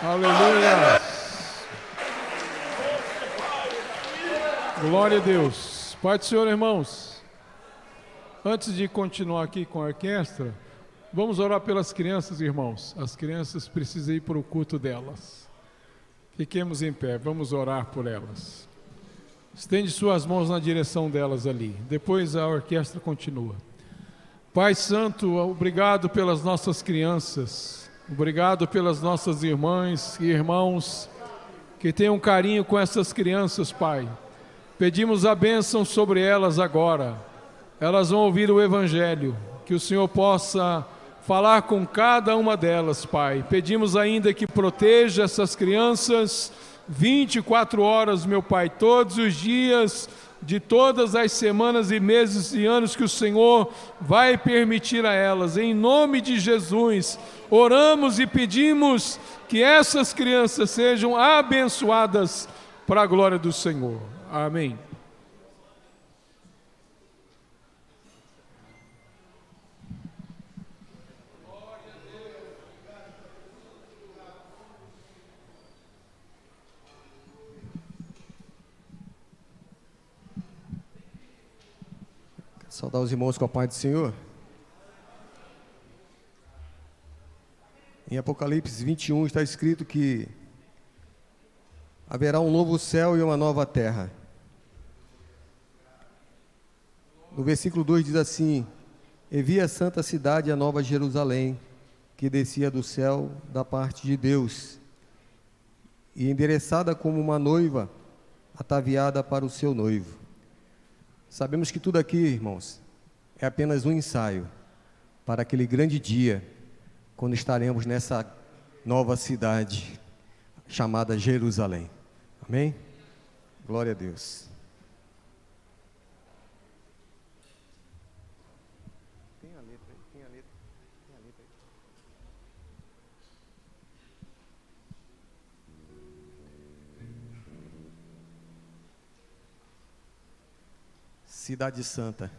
Aleluia. Glória a Deus. Pai do Senhor, irmãos. Antes de continuar aqui com a orquestra, vamos orar pelas crianças, irmãos. As crianças precisam ir para o culto delas. Fiquemos em pé, vamos orar por elas. Estende suas mãos na direção delas ali. Depois a orquestra continua. Pai Santo, obrigado pelas nossas crianças. Obrigado pelas nossas irmãs e irmãos que tenham carinho com essas crianças, Pai. Pedimos a bênção sobre elas agora. Elas vão ouvir o Evangelho. Que o Senhor possa falar com cada uma delas, Pai. Pedimos ainda que proteja essas crianças 24 horas, meu Pai, todos os dias, de todas as semanas e meses e anos que o Senhor vai permitir a elas. Em nome de Jesus, oramos e pedimos que essas crianças sejam abençoadas para a glória do Senhor. Amém. Saudar os irmãos com a paz do Senhor. Em Apocalipse 21 está escrito que haverá um novo céu e uma nova terra. No versículo 2 diz assim: E vi a santa cidade, a nova Jerusalém, que descia do céu da parte de Deus, e endereçada como uma noiva, ataviada para o seu noivo. Sabemos que tudo aqui, irmãos, é apenas um ensaio para aquele grande dia, quando estaremos nessa nova cidade chamada Jerusalém. Amém? Glória a Deus. Tem a letra aí, tem a letra aí. Cidade Santa.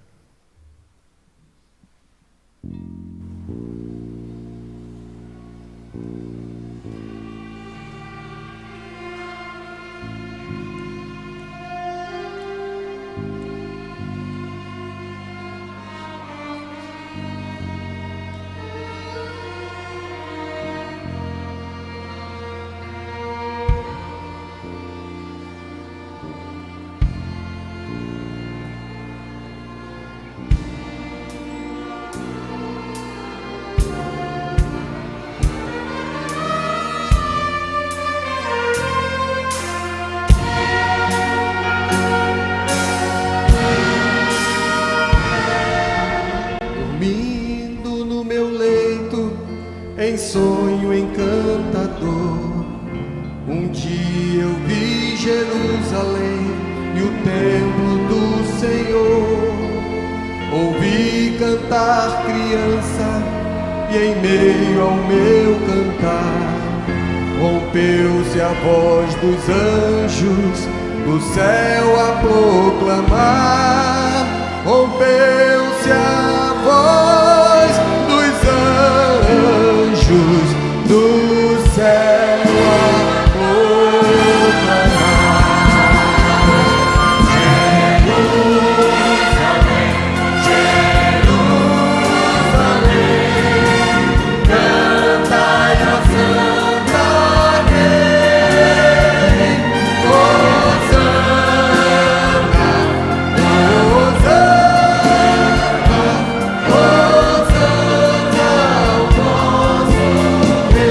Em sonho encantador, um dia eu vi Jerusalém e o templo do Senhor. Ouvi cantar criança e em meio ao meu cantar rompeu-se a voz dos anjos do céu a proclamar. Rompeu-se a voz dos anjos do céu a proclamar. Jerusalém, Jerusalém, cantai a Santa Rei, Hosana, Hosana, ao nosso Rei.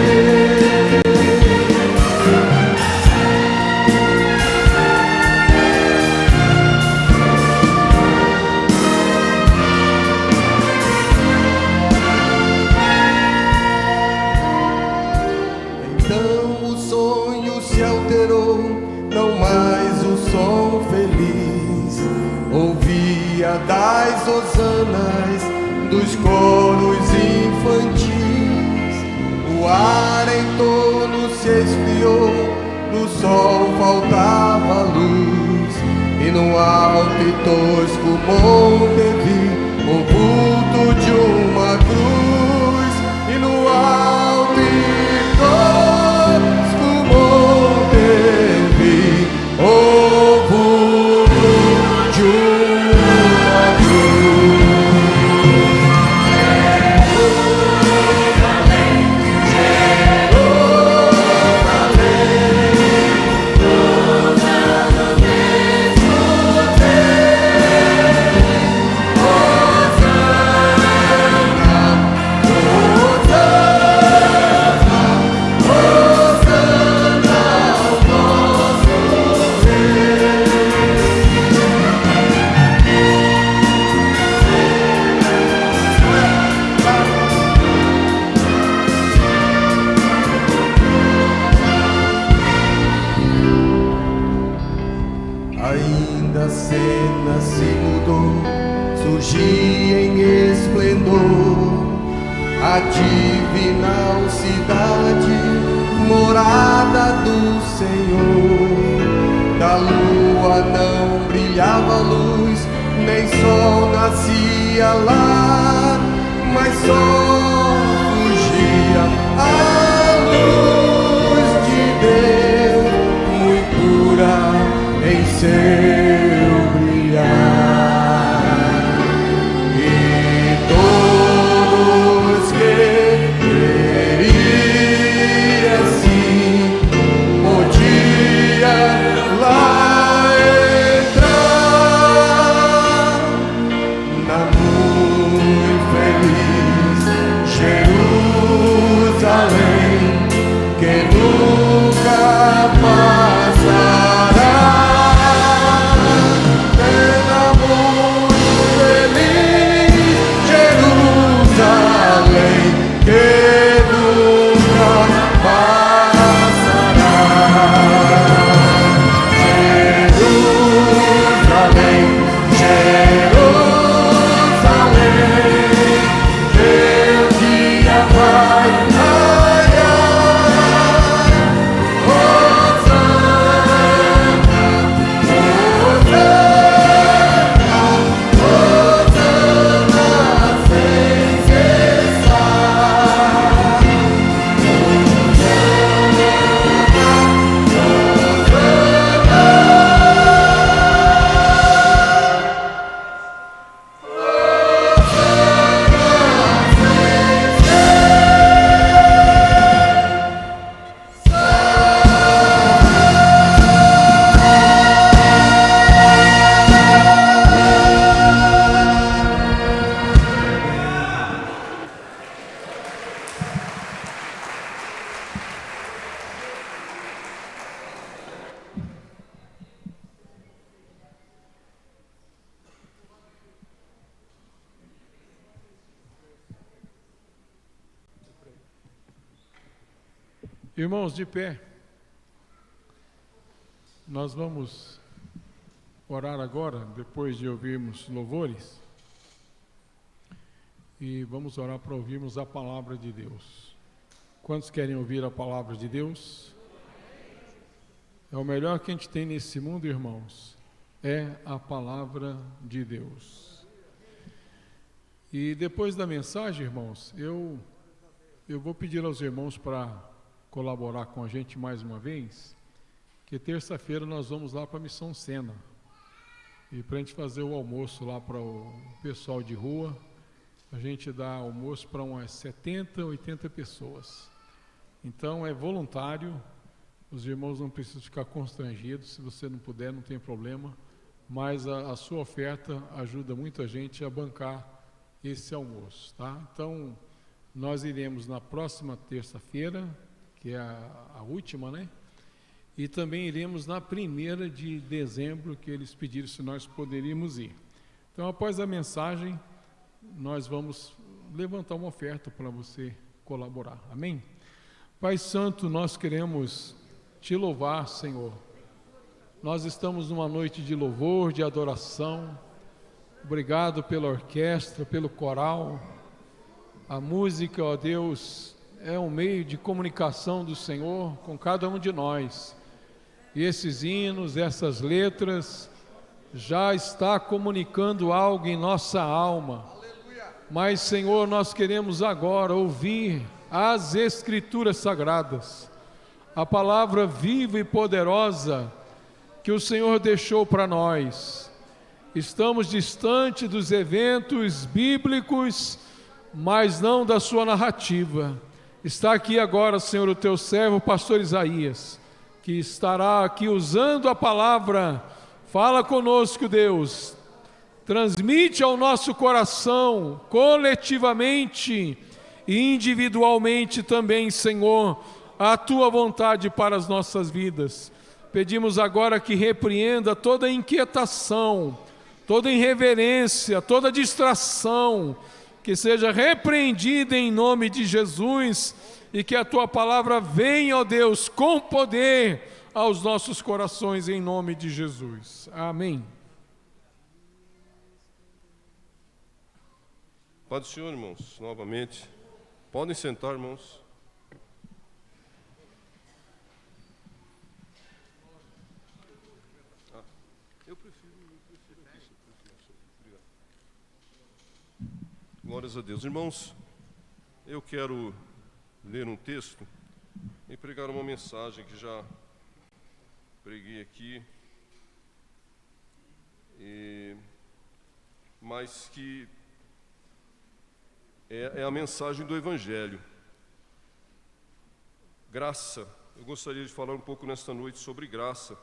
Então o sonho se alterou, não mais o som feliz. Ouvia das hosanas dos coros infantis. O ar em torno se esfriou, do sol faltava luz, e no alto e tosco monte vi o vulto de uma cruz, e no alto e tosco se mudou, surgia em esplendor a divinal cidade, morada do Senhor. Da lua não brilhava luz, nem sol nascia lá, mas só fugia a luz de Deus, muito pura em seu brilhar. E todos que queriam assim podia lá entrar na muito feliz Jerusalém, que nunca passará. Na muito feliz Jerusalém, que nunca passará. Jerusalém, Jerusalém, teu dia vai raiar. Hosana, sem cessar. Irmãos, de pé, nós vamos orar agora, depois de ouvirmos louvores, e vamos orar para ouvirmos a palavra de Deus. Quantos querem ouvir a palavra de Deus? É o melhor que a gente tem nesse mundo, irmãos, é a palavra de Deus. E depois da mensagem, irmãos, eu vou pedir aos irmãos para colaborar com a gente mais uma vez, que terça-feira nós vamos lá para a Missão Sena, e para a gente fazer o almoço lá para o pessoal de rua. A gente dá almoço para umas 70, 80 pessoas, então é voluntário, os irmãos não precisam ficar constrangidos, se você não puder não tem problema, mas a sua oferta ajuda muita gente a bancar esse almoço, tá? Então nós iremos na próxima terça-feira, que é a última, né? E também iremos na 1ª de dezembro, que eles pediram se nós poderíamos ir. Então, após a mensagem, nós vamos levantar uma oferta para você colaborar. Amém? Pai Santo, nós queremos te louvar, Senhor. Nós estamos numa noite de louvor, de adoração. Obrigado pela orquestra, pelo coral. A música, ó Deus, é um meio de comunicação do Senhor com cada um de nós. E esses hinos, essas letras, já está comunicando algo em nossa alma. Mas, Senhor, nós queremos agora ouvir as Escrituras Sagradas, a palavra viva e poderosa que o Senhor deixou para nós. Estamos distante dos eventos bíblicos, mas não da sua narrativa. Está aqui agora, Senhor, o teu servo, o pastor Isaías, que estará aqui usando a palavra. Fala conosco, Deus. Transmite ao nosso coração, coletivamente e individualmente também, Senhor, a tua vontade para as nossas vidas. Pedimos agora que repreenda toda inquietação, toda irreverência, toda distração, que seja repreendida em nome de Jesus, e que a tua palavra venha, ó Deus, com poder aos nossos corações, em nome de Jesus. Amém. Paz do Senhor, irmãos, novamente. Podem sentar, irmãos. Eu prefiro aqui. Obrigado. Glórias a Deus. Irmãos, eu quero ler um texto e pregar uma mensagem que já preguei aqui, mas que é a mensagem do Evangelho. Graça. Eu gostaria de falar um pouco nesta noite sobre graça.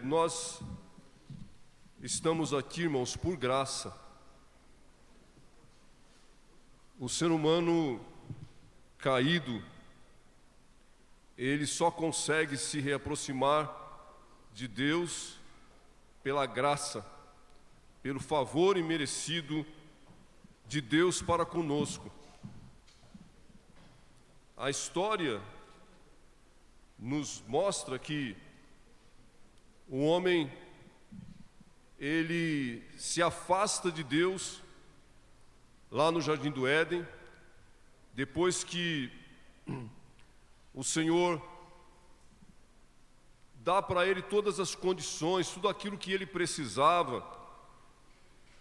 Nós estamos aqui, irmãos, por graça. O ser humano caído, ele só consegue se reaproximar de Deus pela graça, pelo favor imerecido de Deus para conosco. A história nos mostra que o homem, ele se afasta de Deus lá no Jardim do Éden, depois que o Senhor dá para ele todas as condições, tudo aquilo que ele precisava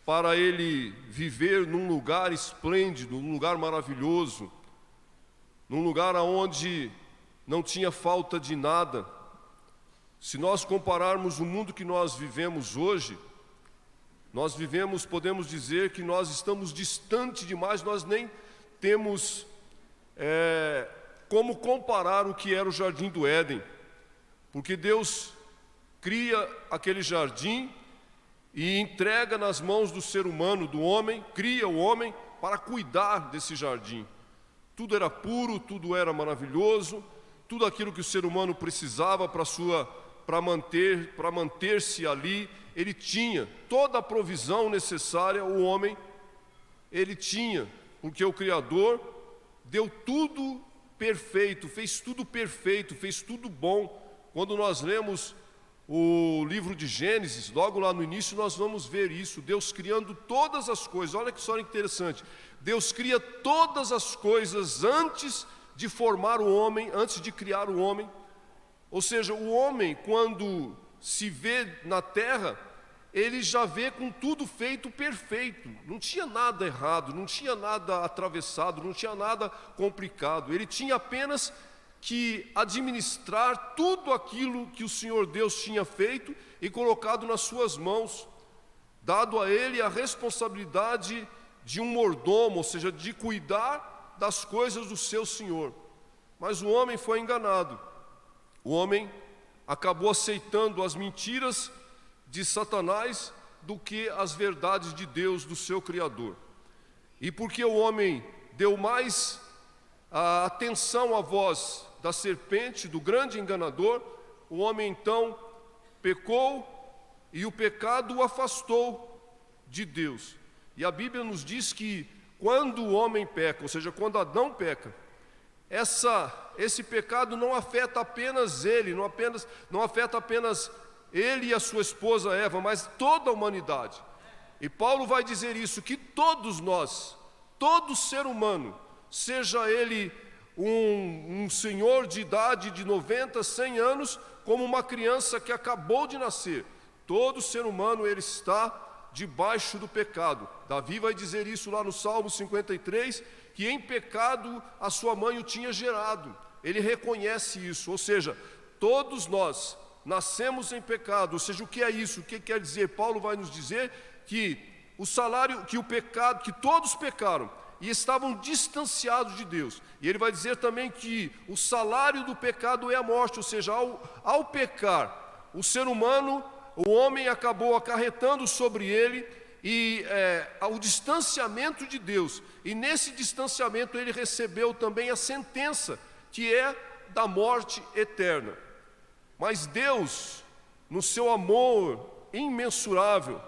para ele viver num lugar esplêndido, num lugar maravilhoso, num lugar onde não tinha falta de nada. Se nós compararmos o mundo que nós vivemos hoje, podemos dizer que nós estamos distante demais, nós nem temos como comparar o que era o Jardim do Éden, porque Deus cria aquele jardim e entrega nas mãos do ser humano, do homem, cria o homem para cuidar desse jardim. Tudo era puro, tudo era maravilhoso, tudo aquilo que o ser humano precisava para manter-se ali, ele tinha toda a provisão necessária, o homem, ele tinha, porque o Criador deu tudo perfeito, fez tudo bom. Quando nós lemos o livro de Gênesis, logo lá no início, nós vamos ver isso, Deus criando todas as coisas. Olha que história interessante, Deus cria todas as coisas antes de formar o homem, antes de criar o homem. Ou seja, o homem, quando se vê na terra, ele já vê com tudo feito perfeito, não tinha nada errado, não tinha nada atravessado, não tinha nada complicado, ele tinha apenas que administrar tudo aquilo que o Senhor Deus tinha feito e colocado nas suas mãos, dado a ele a responsabilidade de um mordomo, ou seja, de cuidar das coisas do seu Senhor. Mas o homem foi enganado, o homem acabou aceitando as mentiras de Satanás do que as verdades de Deus, do seu Criador. E porque o homem deu mais atenção à voz da serpente, do grande enganador, o homem então pecou e o pecado o afastou de Deus. E a Bíblia nos diz que quando o homem peca, ou seja, quando Adão peca, esse pecado não afeta apenas ele, não afeta apenas ele e a sua esposa Eva, mas toda a humanidade. E Paulo vai dizer isso, que todos nós, todo ser humano, seja ele um senhor de idade de 90, 100 anos, como uma criança que acabou de nascer, todo ser humano ele está debaixo do pecado. Davi vai dizer isso lá no Salmo 53, que em pecado a sua mãe o tinha gerado. Ele reconhece isso, ou seja, todos nós nascemos em pecado. Ou seja, o que é isso? O que quer dizer? Paulo vai nos dizer que o salário, que o pecado, que todos pecaram e estavam distanciados de Deus. E ele vai dizer também que o salário do pecado é a morte, ou seja, ao pecar, o ser humano, o homem acabou acarretando sobre ele o distanciamento de Deus. E nesse distanciamento ele recebeu também a sentença, que é da morte eterna. Mas Deus, no seu amor imensurável,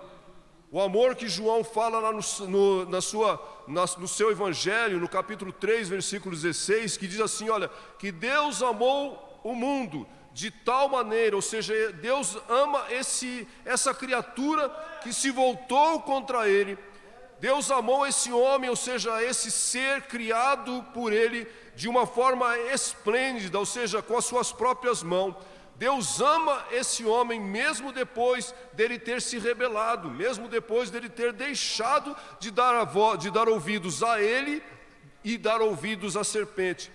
o amor que João fala lá no seu Evangelho, no capítulo 3, versículo 16, que diz assim, olha, que Deus amou o mundo de tal maneira, ou seja, Deus ama essa criatura que se voltou contra ele, Deus amou esse homem, ou seja, esse ser criado por Ele de uma forma esplêndida, ou seja, com as suas próprias mãos. Deus ama esse homem mesmo depois dele ter se rebelado, mesmo depois dele ter deixado de dar ouvidos a ele e dar ouvidos à serpente.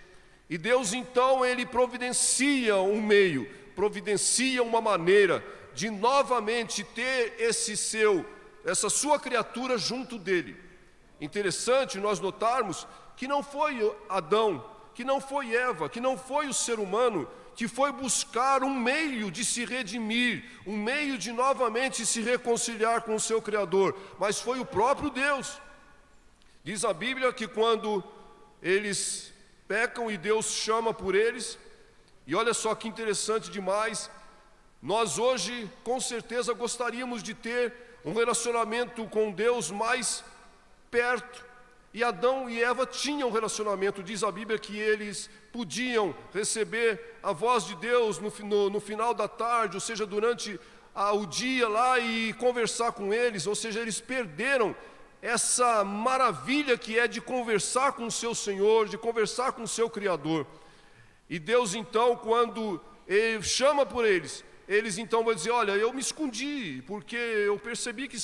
E Deus então, Ele providencia um meio, providencia uma maneira de novamente ter essa sua criatura junto dele. Interessante nós notarmos que não foi Adão, que não foi Eva, que não foi o ser humano que foi buscar um meio de se redimir, um meio de novamente se reconciliar com o seu Criador, mas foi o próprio Deus. Diz a Bíblia que quando eles pecam e Deus chama por eles, e olha só que interessante demais, nós hoje com certeza gostaríamos de ter um relacionamento com Deus mais perto, e Adão e Eva tinham um relacionamento. Diz a Bíblia que eles podiam receber a voz de Deus no final da tarde, ou seja, durante o dia lá, e conversar com eles, ou seja, eles perderam essa maravilha que é de conversar com o seu Senhor, de conversar com o seu Criador. E Deus então, quando Ele chama por eles então vão dizer: olha, eu me escondi, porque eu percebi que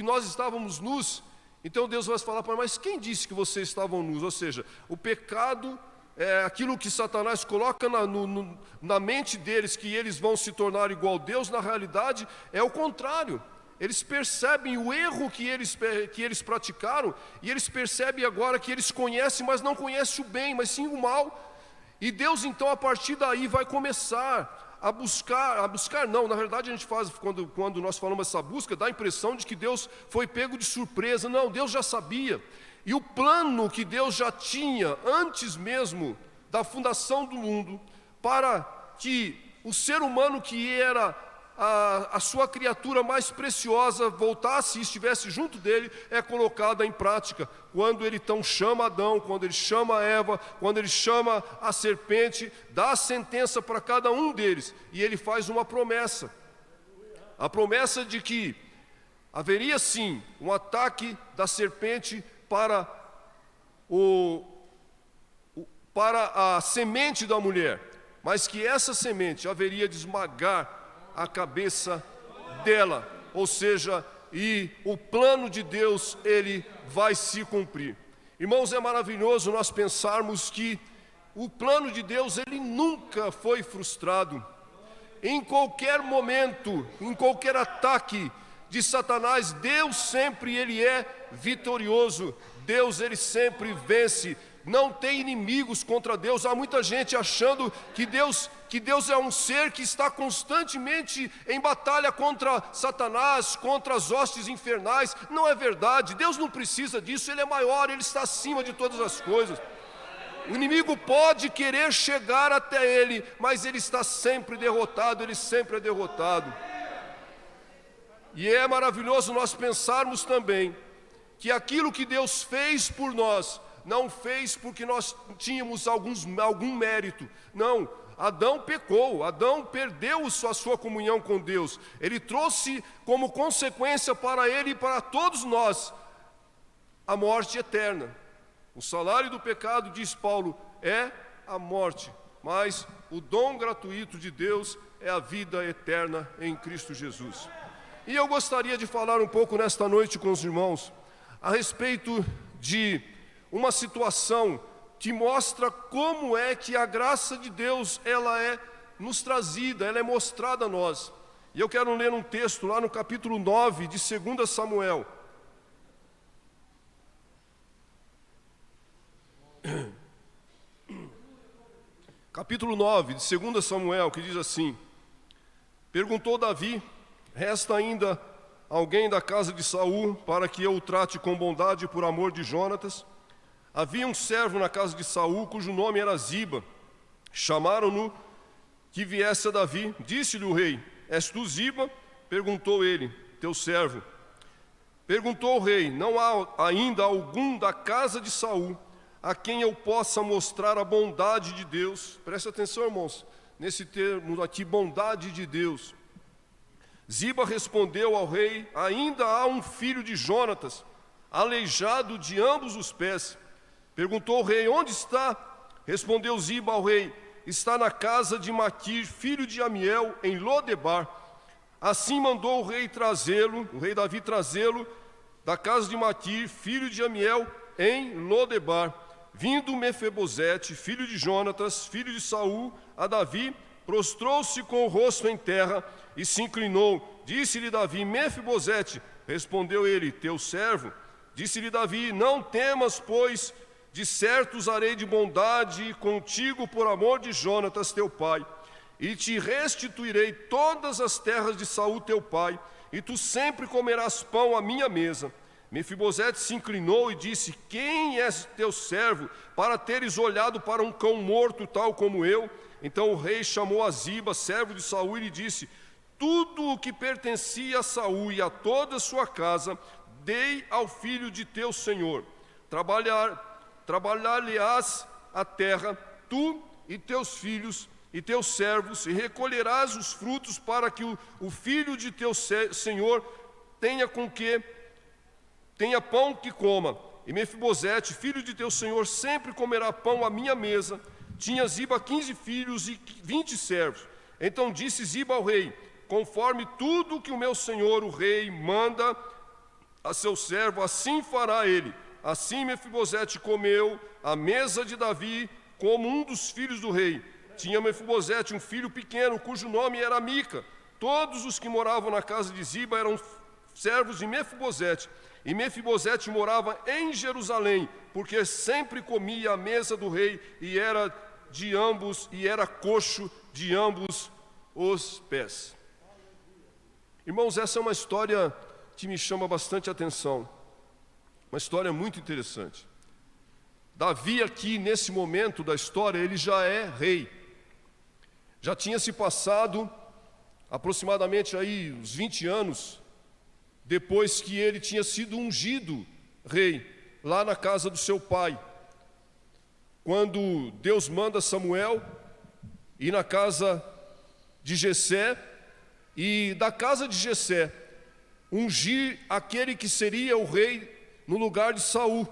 nós estávamos nus. Então Deus vai falar para eles: mas quem disse que vocês estavam nus? Ou seja, o pecado é aquilo que Satanás coloca na mente deles, que eles vão se tornar igual a Deus. Na realidade é o contrário. Eles percebem o erro que eles praticaram, e eles percebem agora que eles conhecem, mas não conhecem o bem, mas sim o mal. E Deus então, a partir daí, vai começar a buscar não, na verdade a gente faz, quando nós falamos essa busca, dá a impressão de que Deus foi pego de surpresa. Não, Deus já sabia. E o plano que Deus já tinha antes mesmo da fundação do mundo, para que o ser humano, que era a sua criatura mais preciosa, voltasse e estivesse junto dele, é colocada em prática quando ele então chama Adão, quando ele chama Eva, quando ele chama a serpente, dá a sentença para cada um deles, e ele faz uma promessa, a promessa de que haveria sim um ataque da serpente para a semente da mulher, mas que essa semente haveria de esmagar a cabeça dela, ou seja, e o plano de Deus, ele vai se cumprir. Irmãos, é maravilhoso nós pensarmos que o plano de Deus, ele nunca foi frustrado. Em qualquer momento, em qualquer ataque de Satanás, Deus sempre ele é vitorioso. Deus ele sempre vence. Não tem inimigos contra Deus. Há muita gente achando que Deus é um ser que está constantemente em batalha contra Satanás, contra as hostes infernais. Não é verdade. Deus não precisa disso. Ele é maior, Ele está acima de todas as coisas. O inimigo pode querer chegar até Ele, mas ele está sempre derrotado. Ele sempre é derrotado. E é maravilhoso nós pensarmos também que aquilo que Deus fez por nós, não fez porque nós tínhamos algum mérito. Não, Adão pecou, Adão perdeu a sua comunhão com Deus. Ele trouxe como consequência para ele e para todos nós a morte eterna. O salário do pecado, diz Paulo, é a morte, mas o dom gratuito de Deus é a vida eterna em Cristo Jesus. E eu gostaria de falar um pouco nesta noite com os irmãos a respeito de uma situação que mostra como é que a graça de Deus, ela é nos trazida, ela é mostrada a nós. E eu quero ler um texto lá no capítulo 9 de 2 Samuel. Capítulo 9 de 2 Samuel, que diz assim: perguntou Davi: resta ainda alguém da casa de Saul para que eu o trate com bondade por amor de Jonatas? Havia um servo na casa de Saul, cujo nome era Ziba. Chamaram-no que viesse a Davi. Disse-lhe o rei: és tu Ziba? Perguntou ele: teu servo. Perguntou o rei: não há ainda algum da casa de Saul a quem eu possa mostrar a bondade de Deus? Preste atenção, irmãos, nesse termo aqui, bondade de Deus. Ziba respondeu ao rei: ainda há um filho de Jonatas, aleijado de ambos os pés. Perguntou o rei: onde está? Respondeu Ziba ao rei: está na casa de Maquir, filho de Amiel, em Lodebar. Assim mandou o rei Davi trazê-lo da casa de Maquir, filho de Amiel, em Lodebar. Vindo Mefibosete, filho de Jonatas, filho de Saul, a Davi, prostrou-se com o rosto em terra e se inclinou. Disse-lhe Davi: Mefibosete. Respondeu ele: teu servo. Disse-lhe Davi: não temas, pois de certo usarei de bondade contigo por amor de Jonatas teu pai, e te restituirei todas as terras de Saul teu pai, e tu sempre comerás pão à minha mesa. Mefibosete se inclinou e disse: quem é teu servo para teres olhado para um cão morto tal como eu? Então o rei chamou a Ziba, servo de Saul, e lhe disse: tudo o que pertencia a Saul e a toda a sua casa dei ao filho de teu senhor. Trabalhar-lhe-ás a terra, tu e teus filhos e teus servos, e recolherás os frutos para que o filho de teu senhor tenha pão que coma. E Mefibosete, filho de teu senhor, sempre comerá pão à minha mesa. Tinha Ziba 15 filhos e 20 servos. Então disse Ziba ao rei: conforme tudo que o meu senhor, o rei, manda a seu servo, assim fará ele. Assim Mefibosete comeu à mesa de Davi como um dos filhos do rei. Tinha Mefibosete um filho pequeno, cujo nome era Mica. Todos os que moravam na casa de Ziba eram servos de Mefibosete. E Mefibosete morava em Jerusalém, porque sempre comia à mesa do rei, e era coxo de ambos os pés. Irmãos, essa é uma história que me chama bastante atenção. Uma história muito interessante. Davi aqui, nesse momento da história, ele já é rei. Já tinha se passado aproximadamente aí uns 20 anos depois que ele tinha sido ungido rei, lá na casa do seu pai. Quando Deus manda Samuel ir na casa de Jessé, e da casa de Jessé ungir aquele que seria o rei no lugar de Saul.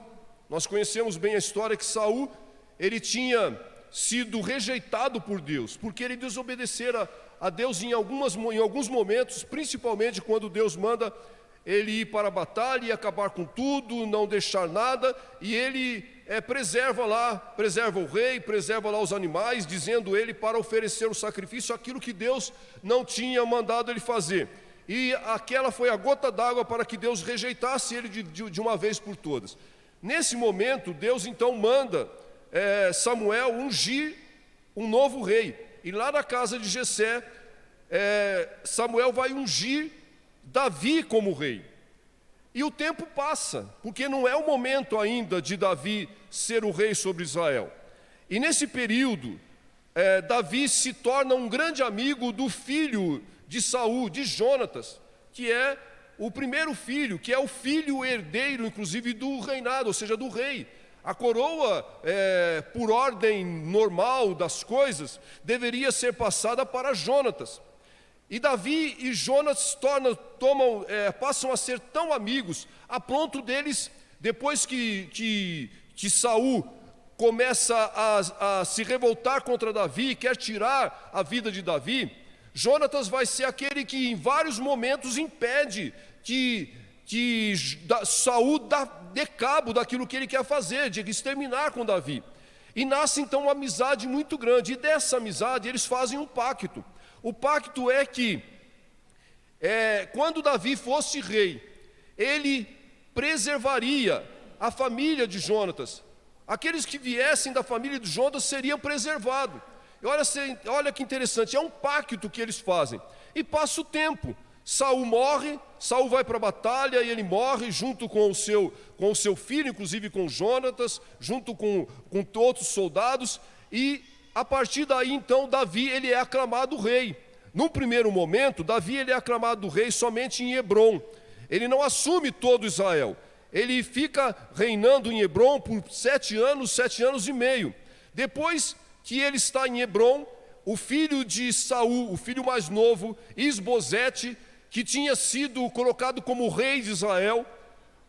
Nós conhecemos bem a história que Saul, ele tinha sido rejeitado por Deus, porque ele desobedecera a Deus em alguns momentos, principalmente quando Deus manda ele ir para a batalha e acabar com tudo, não deixar nada, e ele preserva o rei, preserva lá os animais, dizendo ele para oferecer o sacrifício, aquilo que Deus não tinha mandado ele fazer. E aquela foi a gota d'água para que Deus rejeitasse ele de uma vez por todas. Nesse momento, Deus então manda Samuel ungir um novo rei. E lá na casa de Jessé, Samuel vai ungir Davi como rei. E o tempo passa, porque não é o momento ainda de Davi ser o rei sobre Israel. E nesse período, Davi se torna um grande amigo do filho de Saul, de Jonatas, que é o primeiro filho, que é o filho herdeiro, inclusive, do reinado, ou seja, do rei. A coroa, por ordem normal das coisas, deveria ser passada para Jonatas. E Davi e Jonatas passam a ser tão amigos, a ponto deles, depois que Saul começa a se revoltar contra Davi e quer tirar a vida de Davi, Jonatas vai ser aquele que em vários momentos impede que Saul dê cabo daquilo que ele quer fazer, de exterminar com Davi. E nasce então uma amizade muito grande, e dessa amizade eles fazem um pacto. O pacto é que, quando Davi fosse rei, ele preservaria a família de Jonatas. Aqueles que viessem da família de Jonatas seriam preservados. E olha que interessante, é um pacto que eles fazem. E passa o tempo, Saul morre, Saul vai para a batalha e ele morre junto com o seu filho, inclusive com Jonatas, junto com outros soldados, e a partir daí, então, Davi ele é aclamado rei. Num primeiro momento, Davi ele é aclamado rei somente em Hebrom. Ele não assume todo Israel. Ele fica reinando em Hebrom por 7 anos e meio. Depois que ele está em Hebrom, o filho de Saul, o filho mais novo, Isbosete, que tinha sido colocado como rei de Israel,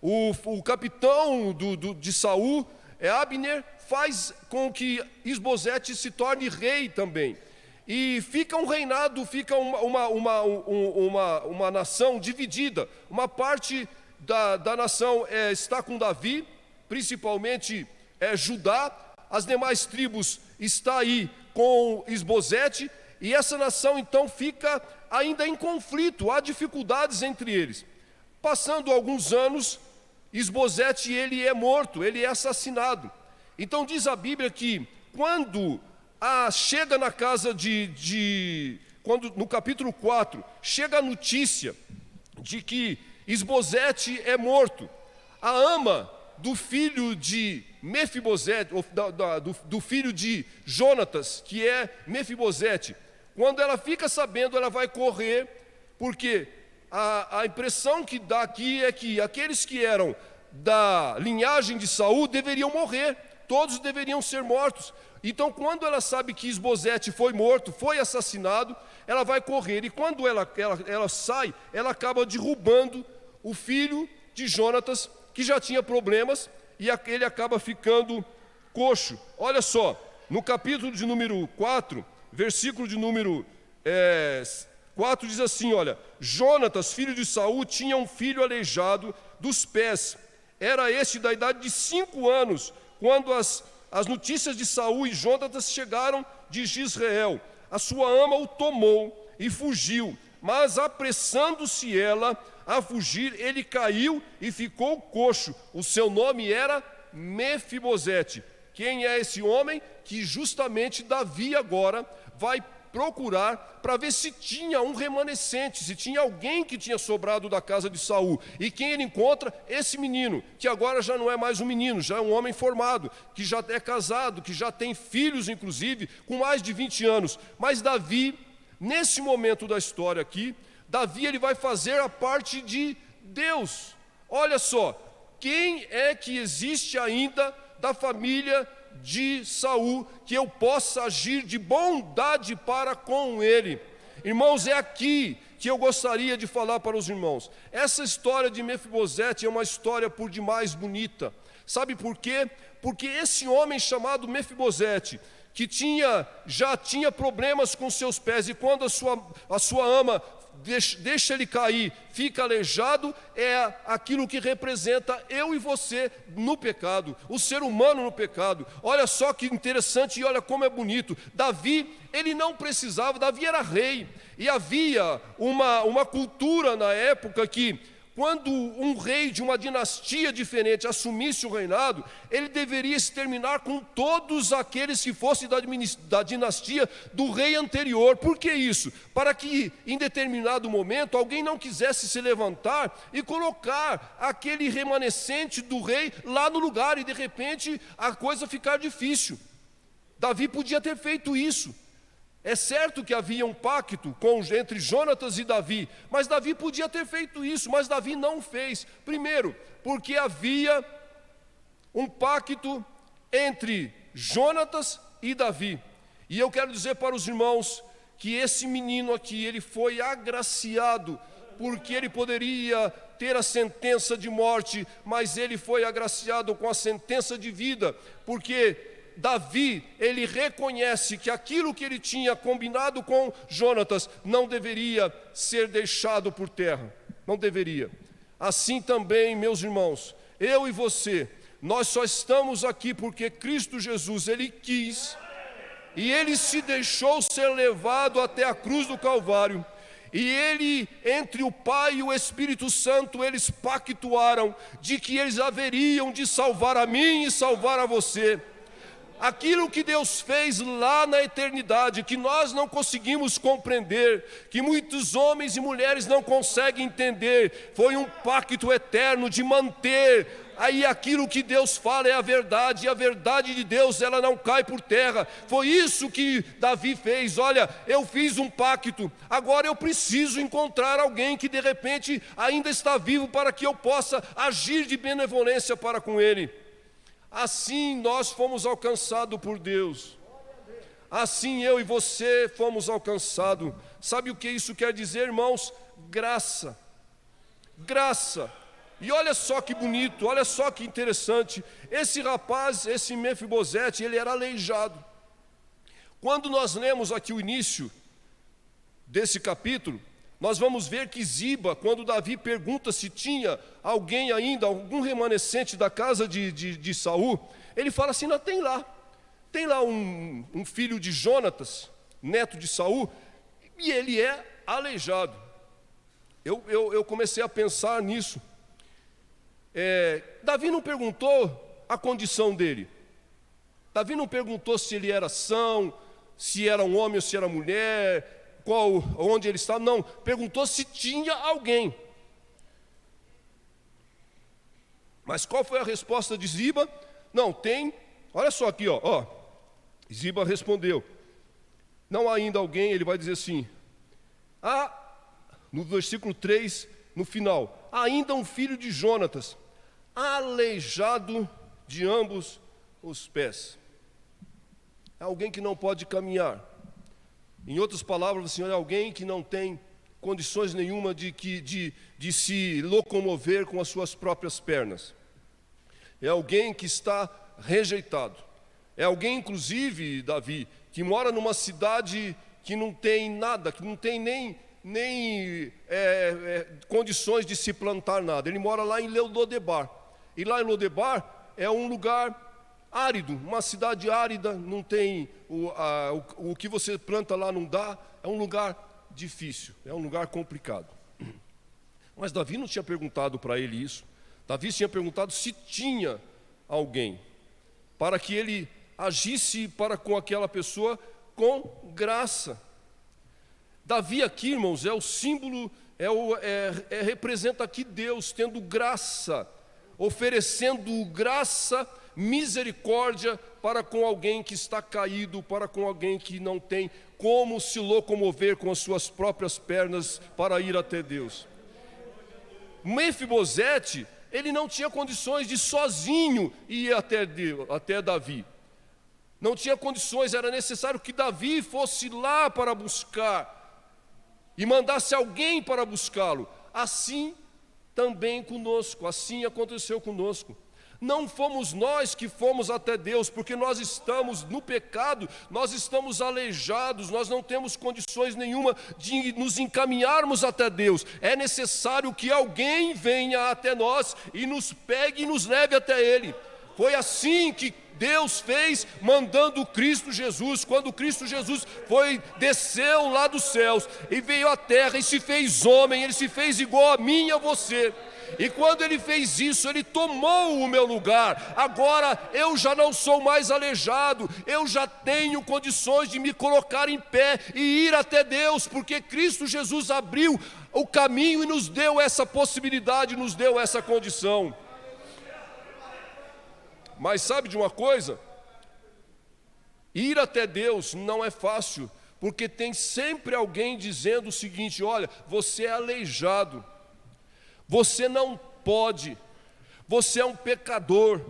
o capitão de Saul, Abner, faz com que Isbosete se torne rei também. E fica um reinado, fica uma nação dividida. Uma parte da nação está com Davi, principalmente Judá. As demais tribos está aí com Isbosete. E essa nação então fica ainda em conflito, há dificuldades entre eles. Passando alguns anos, Isbosete ele é morto, ele é assassinado. Então diz a Bíblia que quando chega na casa quando no capítulo 4, chega a notícia de que Isbosete é morto, a ama do filho de Mefibosete, do filho de Jonatas, que é Mefibosete, quando ela fica sabendo, ela vai correr, porque a impressão que dá aqui é que aqueles que eram da linhagem de Saul deveriam morrer, todos deveriam ser mortos. Então, quando ela sabe que Isbosete foi morto, foi assassinado, ela vai correr. E quando ela sai, ela acaba derrubando o filho de Jonatas, que já tinha problemas, e ele acaba ficando coxo. Olha só, no capítulo de número 4, versículo de número 4 diz assim, olha: Jonatas, filho de Saul, tinha um filho aleijado dos pés. Era este da idade de 5 anos, quando as notícias de Saul e Jonatas chegaram de Jezreel. A sua ama o tomou e fugiu, mas apressando-se ela a fugir, ele caiu e ficou coxo. O seu nome era Mefibosete. Quem é esse homem? Que justamente Davi agora vai procurar para ver se tinha um remanescente, se tinha alguém que tinha sobrado da casa de Saul. E quem ele encontra? Esse menino, que agora já não é mais um menino, já é um homem formado, que já é casado, que já tem filhos, inclusive, com mais de 20 anos. Mas Davi, nesse momento da história aqui, Davi ele vai fazer a parte de Deus. Olha só, quem é que existe ainda da família de Saul que eu possa agir de bondade para com ele? Irmãos, é aqui que eu gostaria de falar para os irmãos. Essa história de Mefibosete é uma história por demais bonita. Sabe por quê? Porque esse homem chamado Mefibosete, que já tinha problemas com seus pés, e quando a sua ama deixa ele cair, fica aleijado, é aquilo que representa eu e você no pecado, o ser humano no pecado. Olha só que interessante e olha como é bonito. Davi, ele não precisava, Davi era rei, e havia uma cultura na época que quando um rei de uma dinastia diferente assumisse o reinado, ele deveria exterminar com todos aqueles que fossem da dinastia do rei anterior. Por que isso? Para que em determinado momento alguém não quisesse se levantar e colocar aquele remanescente do rei lá no lugar, e de repente a coisa ficar difícil. Davi podia ter feito isso. É certo que havia um pacto entre Jonatas e Davi, mas Davi podia ter feito isso, mas Davi não fez. Primeiro, porque havia um pacto entre Jonatas e Davi. E eu quero dizer para os irmãos que esse menino aqui, ele foi agraciado, porque ele poderia ter a sentença de morte, mas ele foi agraciado com a sentença de vida, porque Davi, ele reconhece que aquilo que ele tinha combinado com Jonatas não deveria ser deixado por terra, não deveria. Assim também, meus irmãos, eu e você, nós só estamos aqui porque Cristo Jesus, ele quis, e ele se deixou ser levado até a cruz do Calvário, e ele, entre o Pai e o Espírito Santo, eles pactuaram de que eles haveriam de salvar a mim e salvar a você. Aquilo que Deus fez lá na eternidade, que nós não conseguimos compreender, que muitos homens e mulheres não conseguem entender, foi um pacto eterno de manter. Aí aquilo que Deus fala é a verdade, e a verdade de Deus, ela não cai por terra. Foi isso que Davi fez. Olha, eu fiz um pacto, agora eu preciso encontrar alguém que de repente ainda está vivo para que eu possa agir de benevolência para com ele. Assim nós fomos alcançados por Deus. Assim eu e você fomos alcançados. Sabe o que isso quer dizer, irmãos? graça. Graça. E olha só que bonito, olha só que interessante. Esse rapaz, esse Mefibosete, ele era aleijado. Quando nós lemos aqui o início desse capítulo, nós vamos ver que Ziba, quando Davi pergunta se tinha alguém ainda, algum remanescente da casa de Saul, ele fala assim, não, tem lá um filho de Jonatas, neto de Saul, e ele é aleijado. Eu comecei a pensar nisso. Davi não perguntou a condição dele. Davi não perguntou se ele era são, se era um homem ou se era mulher, onde ele estava. Não, perguntou se tinha alguém. Mas qual foi a resposta de Ziba? Não, tem. Olha só aqui, ó. Ziba respondeu. Não há ainda alguém, ele vai dizer assim. No versículo 3, no final. Ainda um filho de Jonatas, aleijado de ambos os pés. É alguém que não pode caminhar. Em outras palavras, o Senhor é alguém que não tem condições nenhuma de se locomover com as suas próprias pernas. É alguém que está rejeitado. É alguém, inclusive, Davi, que mora numa cidade que não tem nada, que não tem nem condições de se plantar nada. Ele mora lá em Lodebar. E lá em Lodebar é um lugar árido, uma cidade árida, não tem o que você planta lá não dá, é um lugar difícil, é um lugar complicado. Mas Davi não tinha perguntado para ele isso. Davi tinha perguntado se tinha alguém, para que ele agisse para com aquela pessoa com graça. Davi aqui, irmãos, é o símbolo, representa aqui Deus tendo graça, oferecendo graça, misericórdia para com alguém que está caído, para com alguém que não tem como se locomover com as suas próprias pernas para ir até Deus. Mefibosete, ele não tinha condições de sozinho ir até Davi. Não tinha condições, era necessário que Davi fosse lá para buscar e mandasse alguém para buscá-lo. Assim também conosco, assim aconteceu conosco. Não fomos nós que fomos até Deus, porque nós estamos no pecado, nós estamos aleijados, nós não temos condições nenhuma de nos encaminharmos até Deus. É necessário que alguém venha até nós e nos pegue e nos leve até Ele. Foi assim que Deus fez, mandando Cristo Jesus. Quando Cristo Jesus desceu lá dos céus e veio à terra e se fez homem, Ele se fez igual a mim e a você. E quando Ele fez isso, Ele tomou o meu lugar. Agora eu já não sou mais aleijado, eu já tenho condições de me colocar em pé e ir até Deus, porque Cristo Jesus abriu o caminho e nos deu essa possibilidade, nos deu essa condição. Mas sabe de uma coisa? Ir até Deus não é fácil, porque tem sempre alguém dizendo o seguinte: olha, você é aleijado, você não pode, você é um pecador,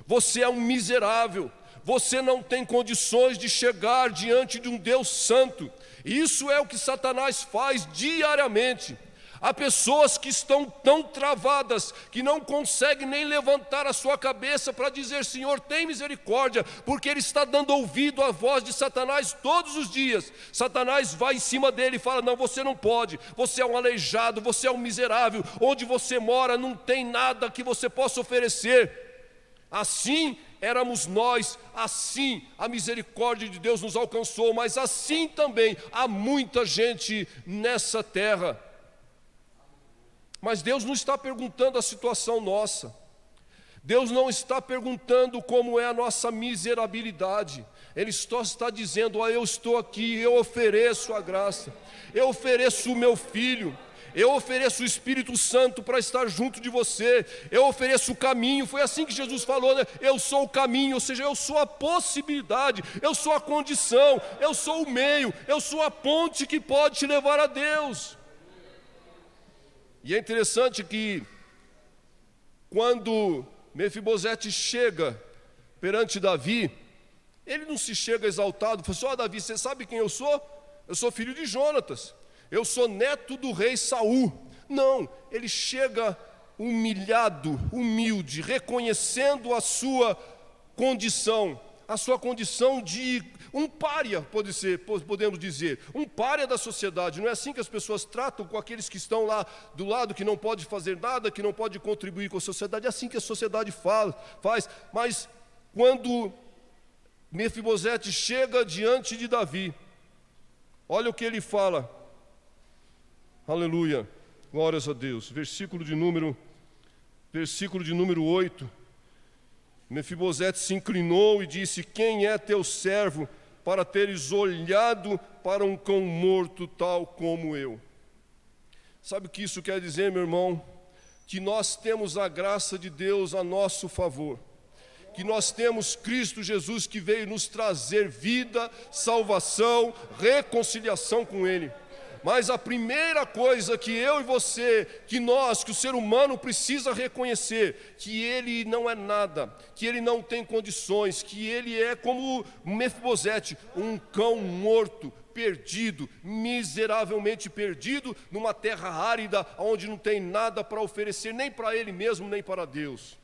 você é um miserável, você não tem condições de chegar diante de um Deus santo. Isso é o que Satanás faz diariamente. Há pessoas que estão tão travadas que não conseguem nem levantar a sua cabeça para dizer: Senhor, tem misericórdia, porque ele está dando ouvido à voz de Satanás todos os dias. Satanás vai em cima dele e fala: não, você não pode, você é um aleijado, você é um miserável, onde você mora não tem nada que você possa oferecer. Assim éramos nós, assim a misericórdia de Deus nos alcançou, mas assim também há muita gente nessa terra. Mas Deus não está perguntando a situação nossa. Deus não está perguntando como é a nossa miserabilidade. Ele só está dizendo: ó, eu estou aqui, eu ofereço a graça, eu ofereço o meu Filho, eu ofereço o Espírito Santo para estar junto de você, eu ofereço o caminho. Foi assim que Jesus falou, né? Eu sou o caminho, ou seja, eu sou a possibilidade, eu sou a condição, eu sou o meio, eu sou a ponte que pode te levar a Deus. E é interessante que quando Mefibosete chega perante Davi, ele não se chega exaltado, fala assim: ó, Davi, você sabe quem eu sou? Eu sou filho de Jonatas, eu sou neto do rei Saul. Não, ele chega humilhado, humilde, reconhecendo a sua condição de um pária, podemos dizer, um pária da sociedade. Não é assim que as pessoas tratam com aqueles que estão lá do lado, que não pode fazer nada, que não pode contribuir com a sociedade. É assim que a sociedade faz. Mas quando Mefibosete chega diante de Davi, olha o que ele fala. Aleluia, glórias a Deus. Versículo de número 8. Mefibosete se inclinou e disse: quem é teu servo para teres olhado para um cão morto tal como eu? Sabe o que isso quer dizer, meu irmão? Que nós temos a graça de Deus a nosso favor, que nós temos Cristo Jesus que veio nos trazer vida, salvação, reconciliação com Ele. Mas a primeira coisa que eu e você, que o ser humano precisa reconhecer, que ele não é nada, que ele não tem condições, que ele é como Mefibosete, um cão morto, perdido, miseravelmente perdido, numa terra árida, onde não tem nada para oferecer, nem para ele mesmo, nem para Deus.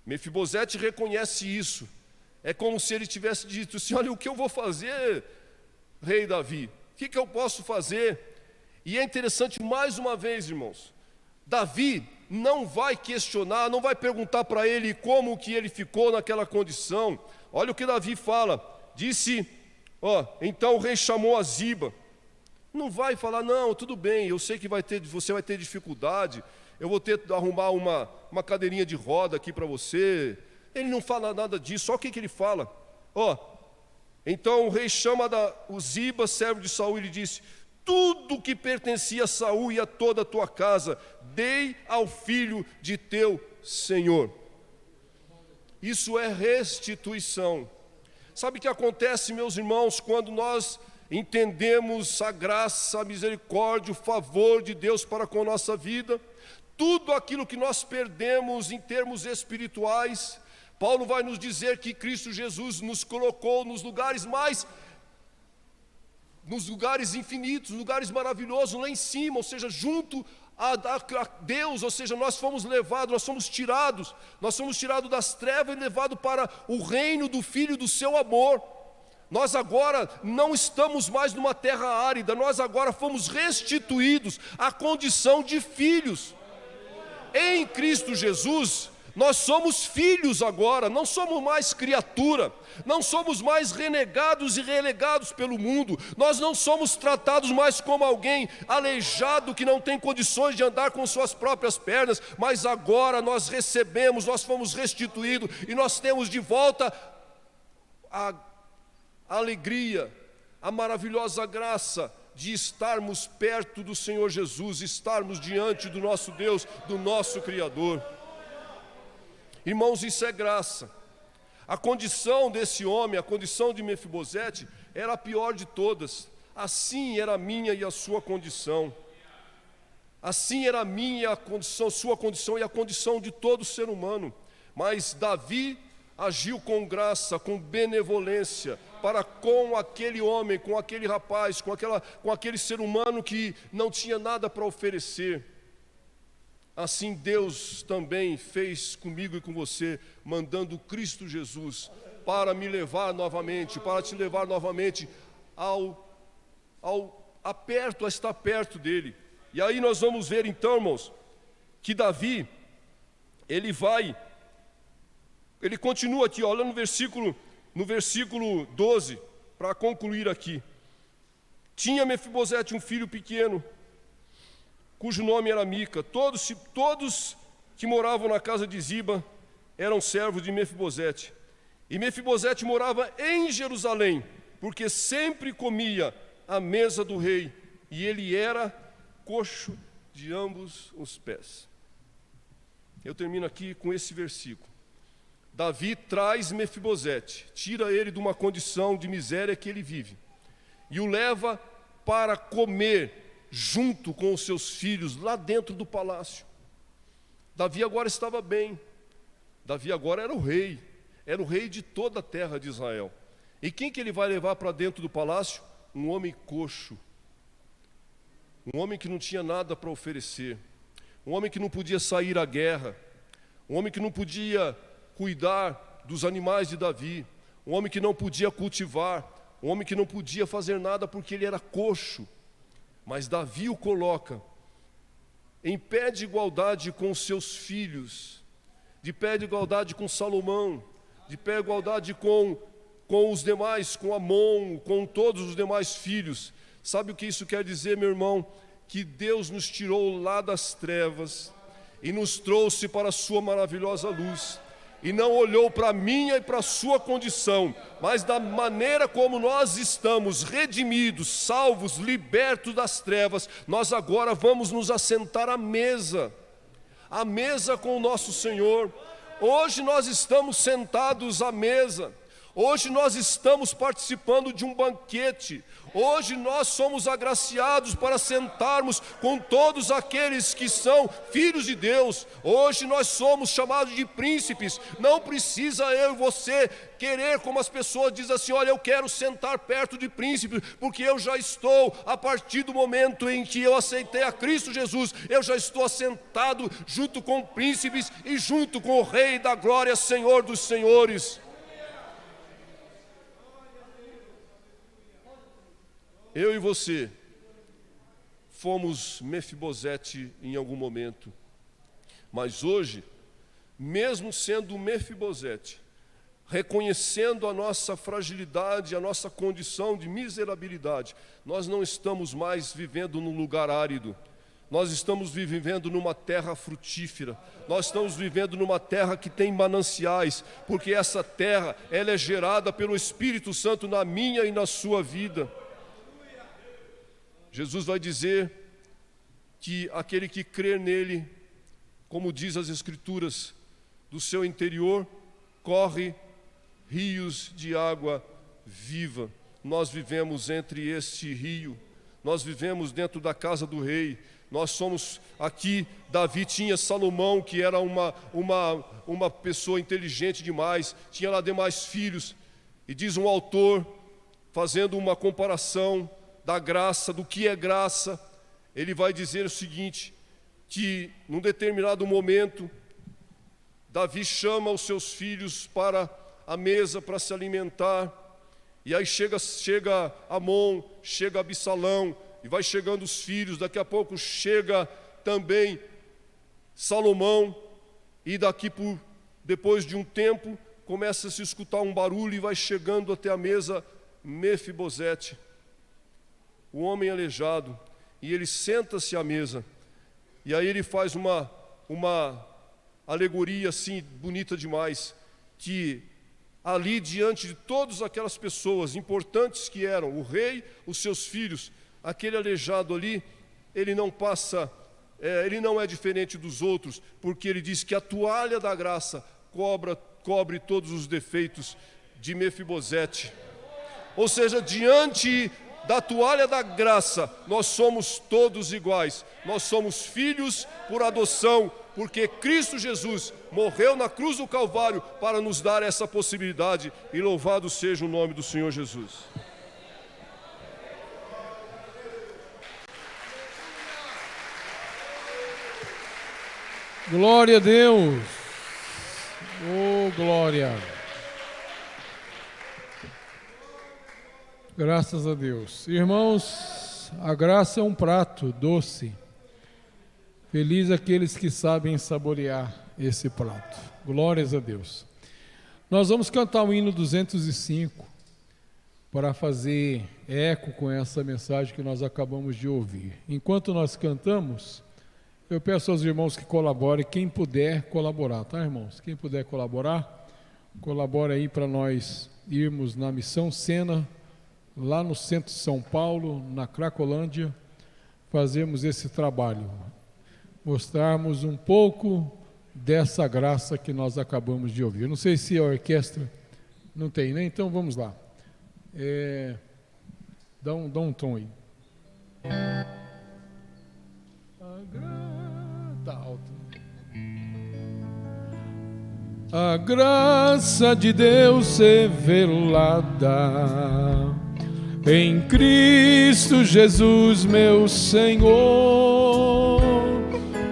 Mefibosete reconhece isso. É como se ele tivesse dito assim: olha, o que eu vou fazer, rei Davi? O que eu posso fazer? E é interessante, mais uma vez, irmãos, Davi não vai questionar, não vai perguntar para ele como que ele ficou naquela condição. Olha o que Davi fala. Disse, então o rei chamou a Ziba. Não vai falar: não, tudo bem, eu sei que você vai ter dificuldade, eu vou ter que arrumar uma cadeirinha de roda aqui para você. Ele não fala nada disso. Olha o que ele fala. Então o rei chama o Ziba, servo de Saul, e lhe disse: tudo que pertencia a Saul e a toda a tua casa, dei ao filho de teu senhor. Isso é restituição. Sabe o que acontece, meus irmãos, quando nós entendemos a graça, a misericórdia, o favor de Deus para com a nossa vida? Tudo aquilo que nós perdemos em termos espirituais, Paulo vai nos dizer que Cristo Jesus nos colocou nos lugares infinitos, lugares maravilhosos, lá em cima, ou seja, junto a Deus, ou seja, nós fomos levados, nós somos tirados das trevas e levados para o reino do Filho do seu amor. Nós agora não estamos mais numa terra árida, nós agora fomos restituídos à condição de filhos. Em Cristo Jesus, nós somos filhos agora, não somos mais criatura, não somos mais renegados e relegados pelo mundo, nós não somos tratados mais como alguém aleijado que não tem condições de andar com suas próprias pernas, mas agora nós recebemos, nós fomos restituídos e nós temos de volta a alegria, a maravilhosa graça de estarmos perto do Senhor Jesus, estarmos diante do nosso Deus, do nosso Criador. Irmãos, isso é graça. A condição desse homem, a condição de Mefibosete, era a pior de todas. Assim era a minha e a sua condição. Assim era a minha condição, sua condição e a condição de todo ser humano. Mas Davi agiu com graça, com benevolência, para com aquele homem, com aquele rapaz, com aquele ser humano que não tinha nada para oferecer. Assim Deus também fez comigo e com você, mandando Cristo Jesus para me levar novamente, para te levar novamente a estar perto dele. E aí nós vamos ver então, irmãos, que Davi, ele continua aqui, olha no versículo 12, para concluir aqui. Tinha Mefibosete um filho pequeno, cujo nome era Mica. Todos que moravam na casa de Ziba eram servos de Mefibosete. E Mefibosete morava em Jerusalém, porque sempre comia à mesa do rei, e ele era coxo de ambos os pés. Eu termino aqui com esse versículo. Davi traz Mefibosete, tira ele de uma condição de miséria que ele vive, e o leva para comer junto com os seus filhos, lá dentro do palácio. Davi agora estava bem. Davi agora era o rei de toda a terra de Israel. E quem que ele vai levar para dentro do palácio? Um homem coxo. um homem que não tinha nada para oferecer, um homem que não podia sair à guerra, um homem que não podia cuidar dos animais de Davi, um homem que não podia cultivar, um homem que não podia fazer nada porque ele era coxo. Mas Davi o coloca em pé de igualdade com os seus filhos, de pé de igualdade com Salomão, de pé de igualdade com os demais, com Amon, com todos os demais filhos. Sabe o que isso quer dizer, meu irmão? Que Deus nos tirou lá das trevas e nos trouxe para a sua maravilhosa luz. E não olhou para a minha e para a sua condição, mas da maneira como nós estamos redimidos, salvos, libertos das trevas, nós agora vamos nos assentar à mesa com o nosso Senhor. Hoje nós estamos sentados à mesa, hoje nós estamos participando de um banquete, hoje nós somos agraciados para sentarmos com todos aqueles que são filhos de Deus. Hoje nós somos chamados de príncipes. Não precisa eu e você querer, como as pessoas dizem assim, olha, eu quero sentar perto de príncipes, porque eu já estou, a partir do momento em que eu aceitei a Cristo Jesus, eu já estou assentado junto com príncipes e junto com o Rei da Glória, Senhor dos Senhores. Eu e você fomos Mefibosete em algum momento, mas hoje, mesmo sendo Mefibosete, reconhecendo a nossa fragilidade, a nossa condição de miserabilidade, nós não estamos mais vivendo num lugar árido, nós estamos vivendo numa terra frutífera, nós estamos vivendo numa terra que tem mananciais, porque essa terra, ela é gerada pelo Espírito Santo na minha e na sua vida. Jesus vai dizer que aquele que crer nele, como diz as Escrituras, do seu interior corre rios de água viva. Nós vivemos entre este rio, nós vivemos dentro da casa do rei. Nós somos aqui, Davi tinha Salomão, que era uma pessoa inteligente demais, tinha lá demais filhos, e diz um autor, fazendo uma comparação da graça, do que é graça, ele vai dizer o seguinte, que num determinado momento, Davi chama os seus filhos para a mesa para se alimentar, e aí chega Amon, chega Absalão, e vai chegando os filhos, daqui a pouco chega também Salomão, e depois de um tempo, começa a se escutar um barulho, e vai chegando até a mesa Mefibosete, o homem aleijado, e ele senta-se à mesa, e aí ele faz uma alegoria assim, bonita demais, que ali diante de todas aquelas pessoas importantes que eram, o rei, os seus filhos, aquele aleijado ali, ele não é diferente dos outros, porque ele diz que a toalha da graça cobre todos os defeitos de Mefibosete, ou seja, diante da toalha da graça, nós somos todos iguais, nós somos filhos por adoção, porque Cristo Jesus morreu na cruz do Calvário para nos dar essa possibilidade, e louvado seja o nome do Senhor Jesus. Glória a Deus, oh glória. Graças a Deus. Irmãos, a graça é um prato doce. Feliz aqueles que sabem saborear esse prato. Glórias a Deus. Nós vamos cantar o hino 205 para fazer eco com essa mensagem que nós acabamos de ouvir. Enquanto nós cantamos, eu peço aos irmãos que colaborem, quem puder colaborar, tá, irmãos? Quem puder colaborar, colabore aí para nós irmos na Missão Sena, lá no centro de São Paulo, na Cracolândia, fazermos esse trabalho, mostrarmos um pouco dessa graça que nós acabamos de ouvir. Eu não sei se a orquestra não tem, né? Então vamos lá. Dá um tom aí. Tá alto. A graça de Deus revelada em Cristo Jesus, meu Senhor.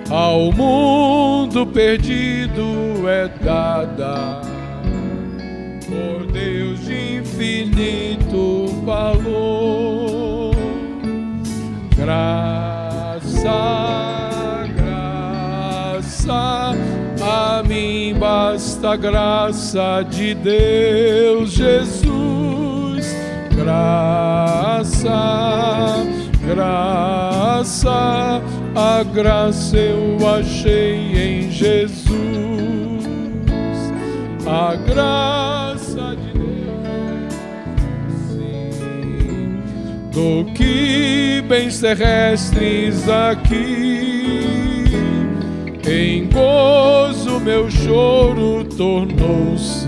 Ao mundo perdido é dada por Deus de infinito valor. Graça, graça, a mim basta a graça de Deus Jesus. Graça, graça, a graça eu achei em Jesus. A graça de Deus, sim, do que bens terrestres aqui, em gozo meu choro tornou-se,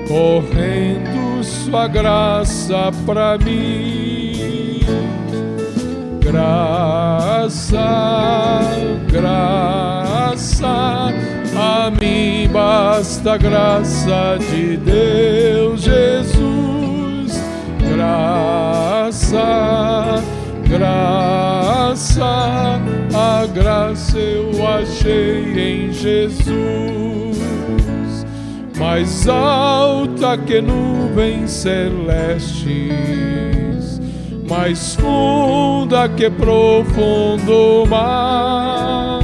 correndo sua graça pra mim. Graça, graça, a mim basta a graça de Deus Jesus. Graça, graça, a graça eu achei em Jesus. Mais alta que nuvens celestes, mais funda que profundo mar,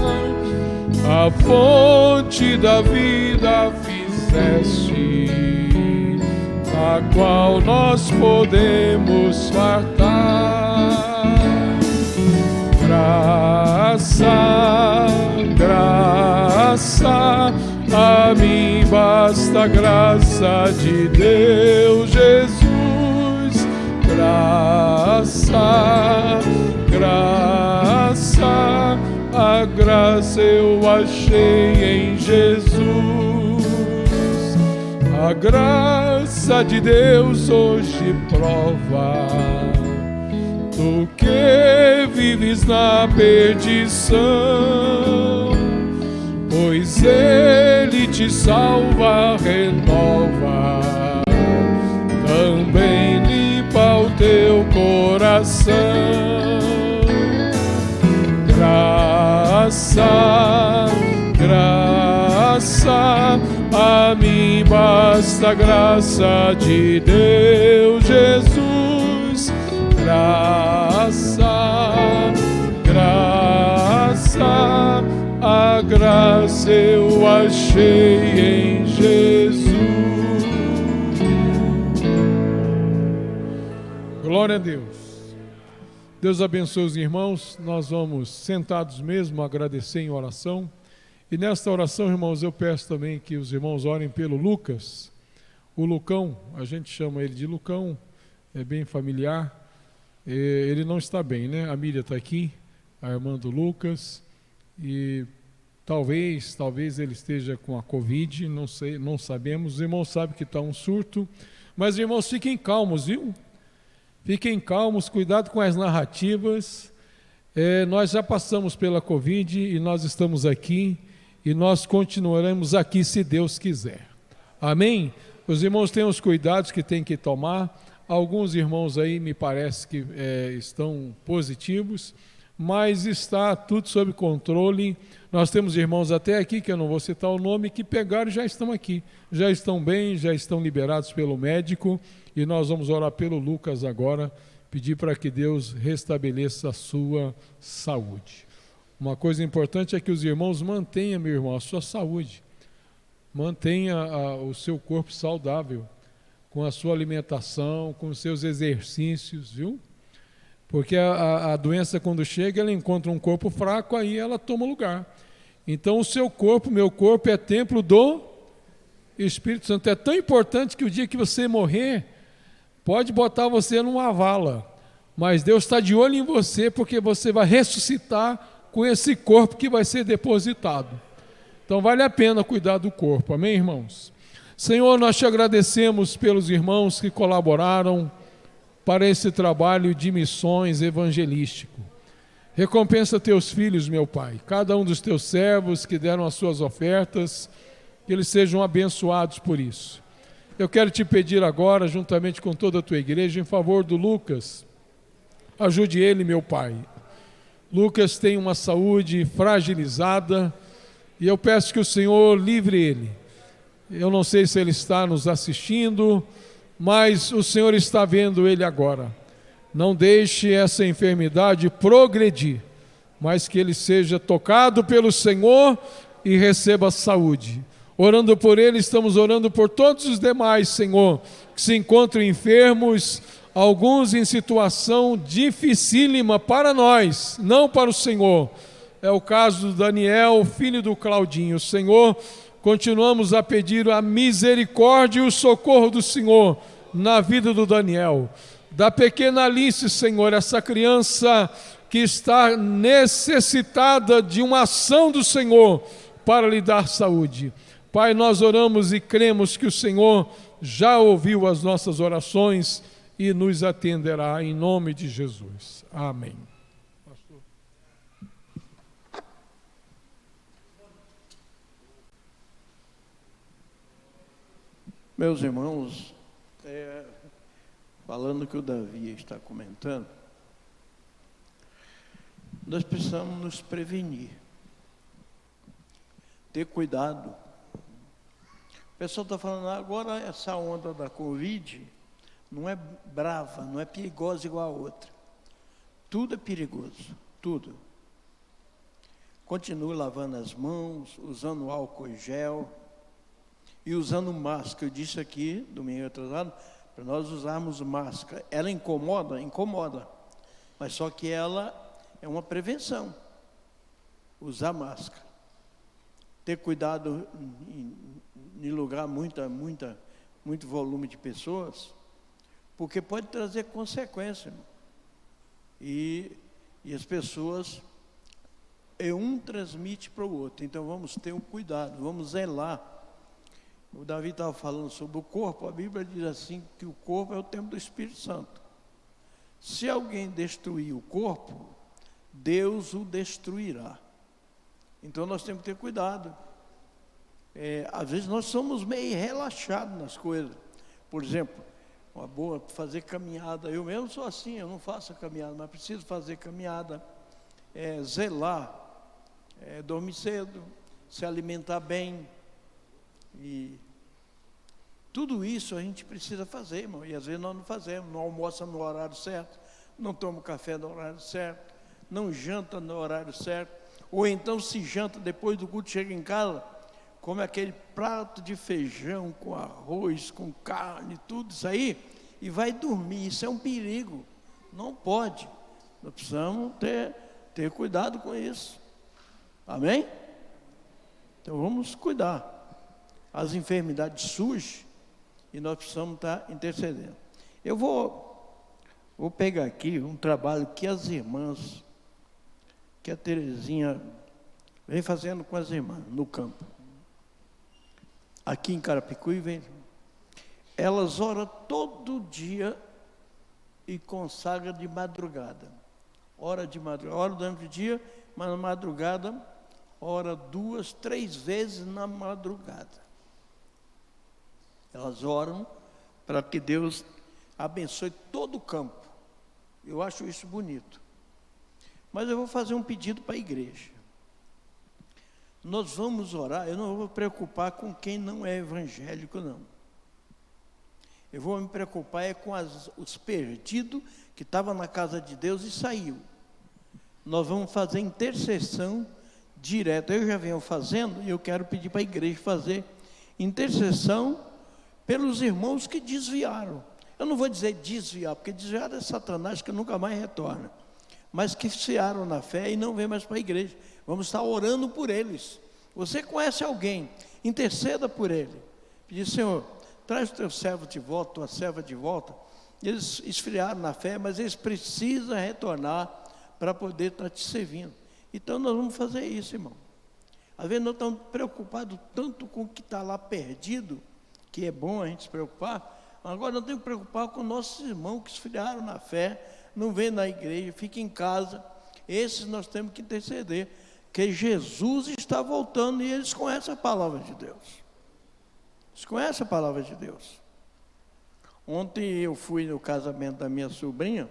a fonte da vida fizeste, a qual nós podemos fartar. Graça, graça, a mim basta a graça de Deus Jesus. Graça, graça, a graça eu achei em Jesus. A graça de Deus hoje prova tu que vives na perdição, pois Ele te salva, renova, também limpa o teu coração. Graça, graça, a mim basta a graça de Deus Jesus. Graça, graça, a graça eu achei em Jesus. Glória a Deus. Deus abençoe os irmãos. Nós vamos sentados mesmo agradecer em oração. E nesta oração, irmãos, eu peço também que os irmãos orem pelo Lucas. O Lucão, a gente chama ele de Lucão, é bem familiar. Ele não está bem, né? A Míria está aqui, a irmã do Lucas, e talvez ele esteja com a Covid, não sei, não sabemos. Os irmãos sabem que está um surto, mas irmãos, fiquem calmos, viu? Fiquem calmos, cuidado com as narrativas. Nós já passamos pela Covid e nós estamos aqui e nós continuaremos aqui se Deus quiser. Amém? Os irmãos têm os cuidados que têm que tomar. Alguns irmãos aí me parece que estão positivos, mas está tudo sob controle. Nós temos irmãos até aqui, que eu não vou citar o nome, que pegaram e já estão aqui. Já estão bem, já estão liberados pelo médico. E nós vamos orar pelo Lucas agora, pedir para que Deus restabeleça a sua saúde. Uma coisa importante é que os irmãos mantenham, meu irmão, a sua saúde. Mantenha o seu corpo saudável, com a sua alimentação, com os seus exercícios, viu? Porque a doença, quando chega, ela encontra um corpo fraco, aí ela toma lugar. Então, o seu corpo, meu corpo, é templo do Espírito Santo. É tão importante que o dia que você morrer, pode botar você numa vala, mas Deus está de olho em você, porque você vai ressuscitar com esse corpo que vai ser depositado. Então, vale a pena cuidar do corpo. Amém, irmãos? Senhor, nós te agradecemos pelos irmãos que colaboraram para esse trabalho de missões evangelístico. Recompensa teus filhos, meu Pai, cada um dos teus servos que deram as suas ofertas, que eles sejam abençoados por isso. Eu quero te pedir agora, juntamente com toda a tua igreja, em favor do Lucas. Ajude ele, meu Pai. Lucas tem uma saúde fragilizada e eu peço que o Senhor livre ele. Eu não sei se ele está nos assistindo, mas o Senhor está vendo ele agora. Não deixe essa enfermidade progredir, mas que ele seja tocado pelo Senhor e receba saúde. Orando por ele, estamos orando por todos os demais, Senhor, que se encontram enfermos, alguns em situação dificílima para nós, não para o Senhor. É o caso do Daniel, filho do Claudinho. Senhor, continuamos a pedir a misericórdia e o socorro do Senhor na vida do Daniel. Da pequena Alice, Senhor, essa criança que está necessitada de uma ação do Senhor para lhe dar saúde. Pai, nós oramos e cremos que o Senhor já ouviu as nossas orações e nos atenderá em nome de Jesus. Amém. Pastor. Meus irmãos, falando o que o Davi está comentando, nós precisamos nos prevenir, ter cuidado. O pessoal está falando, agora essa onda da Covid não é brava, não é perigosa igual a outra. Tudo é perigoso, tudo. Continue lavando as mãos, usando álcool em gel e usando máscara. Eu disse aqui, domingo atrasado, para nós usarmos máscara. Ela incomoda? Incomoda. Mas só que ela é uma prevenção. Usar máscara. Ter cuidado em lugar muito volume de pessoas, porque pode trazer consequência. E as pessoas, um transmite para o outro. Então vamos ter um cuidado, vamos zelar. O Davi estava falando sobre o corpo. A Bíblia diz assim, que o corpo é o templo do Espírito Santo. Se alguém destruir o corpo, Deus o destruirá. Então nós temos que ter cuidado. Às vezes nós somos meio relaxados nas coisas. Por exemplo, uma boa, fazer caminhada. Eu mesmo sou assim, eu não faço a caminhada, mas preciso fazer caminhada. Zelar, dormir cedo, se alimentar bem. E tudo isso a gente precisa fazer, irmão. E às vezes nós não fazemos, não almoça no horário certo, não toma café no horário certo, não janta no horário certo, ou então se janta depois do culto, chega em casa, come aquele prato de feijão com arroz, com carne, tudo isso aí, e vai dormir. Isso é um perigo, não pode. Nós precisamos ter cuidado com isso. Amém? Então vamos cuidar. As enfermidades surgem e nós precisamos estar intercedendo. Eu vou pegar aqui um trabalho que as irmãs, que a Terezinha vem fazendo com as irmãs no campo. Aqui em Carapicuí, elas oram todo dia e consagram de madrugada. Ora de madrugada, ora durante o dia, mas na madrugada, ora 2, 3 vezes na madrugada. Elas oram para que Deus abençoe todo o campo. Eu acho isso bonito. Mas eu vou fazer um pedido para a igreja. Nós vamos orar, eu não vou me preocupar com quem não é evangélico, não. Eu vou me preocupar com os perdidos que estavam na casa de Deus e saiu. Nós vamos fazer intercessão direta. Eu já venho fazendo e eu quero pedir para a igreja fazer intercessão pelos irmãos que desviaram. Eu não vou dizer desviar, porque desviar é Satanás que nunca mais retorna. Mas que fiaram na fé e não vêm mais para a igreja. Vamos estar orando por eles. Você conhece alguém, interceda por ele. Pedir, Senhor, traz o teu servo de volta, tua serva de volta. Eles esfriaram na fé, mas eles precisam retornar para poder estar te servindo. Então nós vamos fazer isso, irmão. Às vezes nós estamos preocupados tanto com o que está lá perdido, que é bom a gente se preocupar. Agora nós temos que preocupar com nossos irmãos que esfriaram na fé, não vêm na igreja, ficam em casa. Esses nós temos que interceder, que Jesus está voltando e eles conhecem a palavra de Deus. Eles conhecem a palavra de Deus. Ontem eu fui no casamento da minha sobrinha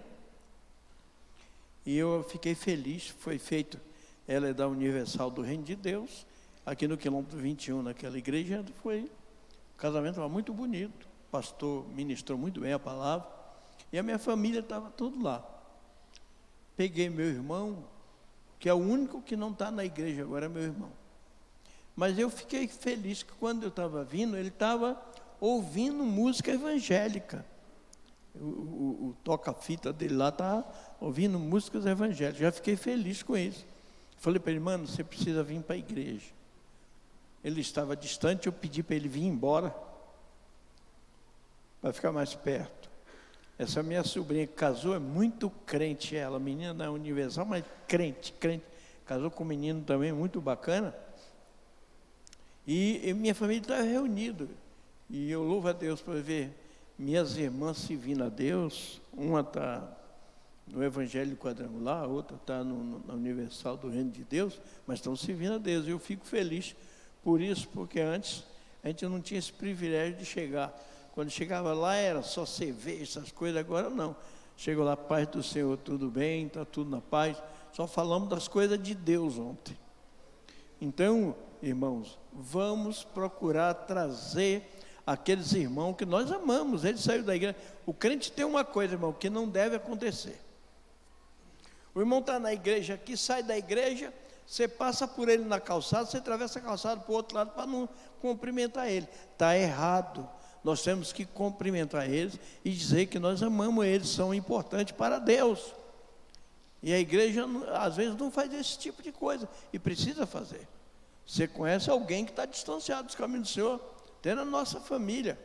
e eu fiquei feliz. Foi feito, ela é da Universal do Reino de Deus, aqui no quilômetro 21, naquela igreja. O casamento era muito bonito, o pastor ministrou muito bem a palavra, e a minha família estava tudo lá. Peguei meu irmão, que é o único que não está na igreja agora, é meu irmão. Mas eu fiquei feliz que quando eu estava vindo, ele estava ouvindo música evangélica. O toca-fita dele lá está ouvindo músicas evangélicas. Já fiquei feliz com isso. Falei para ele, mano, você precisa vir para a igreja. Ele estava distante, eu pedi para ele vir embora, para ficar mais perto. Essa minha sobrinha que casou é muito crente, ela, menina da Universal, mas crente. Casou com um menino também muito bacana. E minha família está reunida. E eu louvo a Deus por ver minhas irmãs servindo a Deus. Uma está no Evangelho Quadrangular, a outra está na Universal do Reino de Deus, mas estão servindo a Deus. Eu fico feliz por isso, porque antes a gente não tinha esse privilégio de chegar. Quando chegava lá era só cerveja, essas coisas, agora não. Chego lá, paz do Senhor, tudo bem, está tudo na paz. Só falamos das coisas de Deus ontem. Então, irmãos, vamos procurar trazer aqueles irmãos que nós amamos. Ele saiu da igreja. O crente tem uma coisa, irmão, que não deve acontecer. O irmão está na igreja aqui, sai da igreja, você passa por ele na calçada, você atravessa a calçada para o outro lado para não cumprimentar ele. Está errado. Nós temos que cumprimentar eles e dizer que nós amamos eles, são importantes para Deus. E a igreja, às vezes, não faz esse tipo de coisa, e precisa fazer. Você conhece alguém que está distanciado dos caminhos do Senhor, até na nossa família,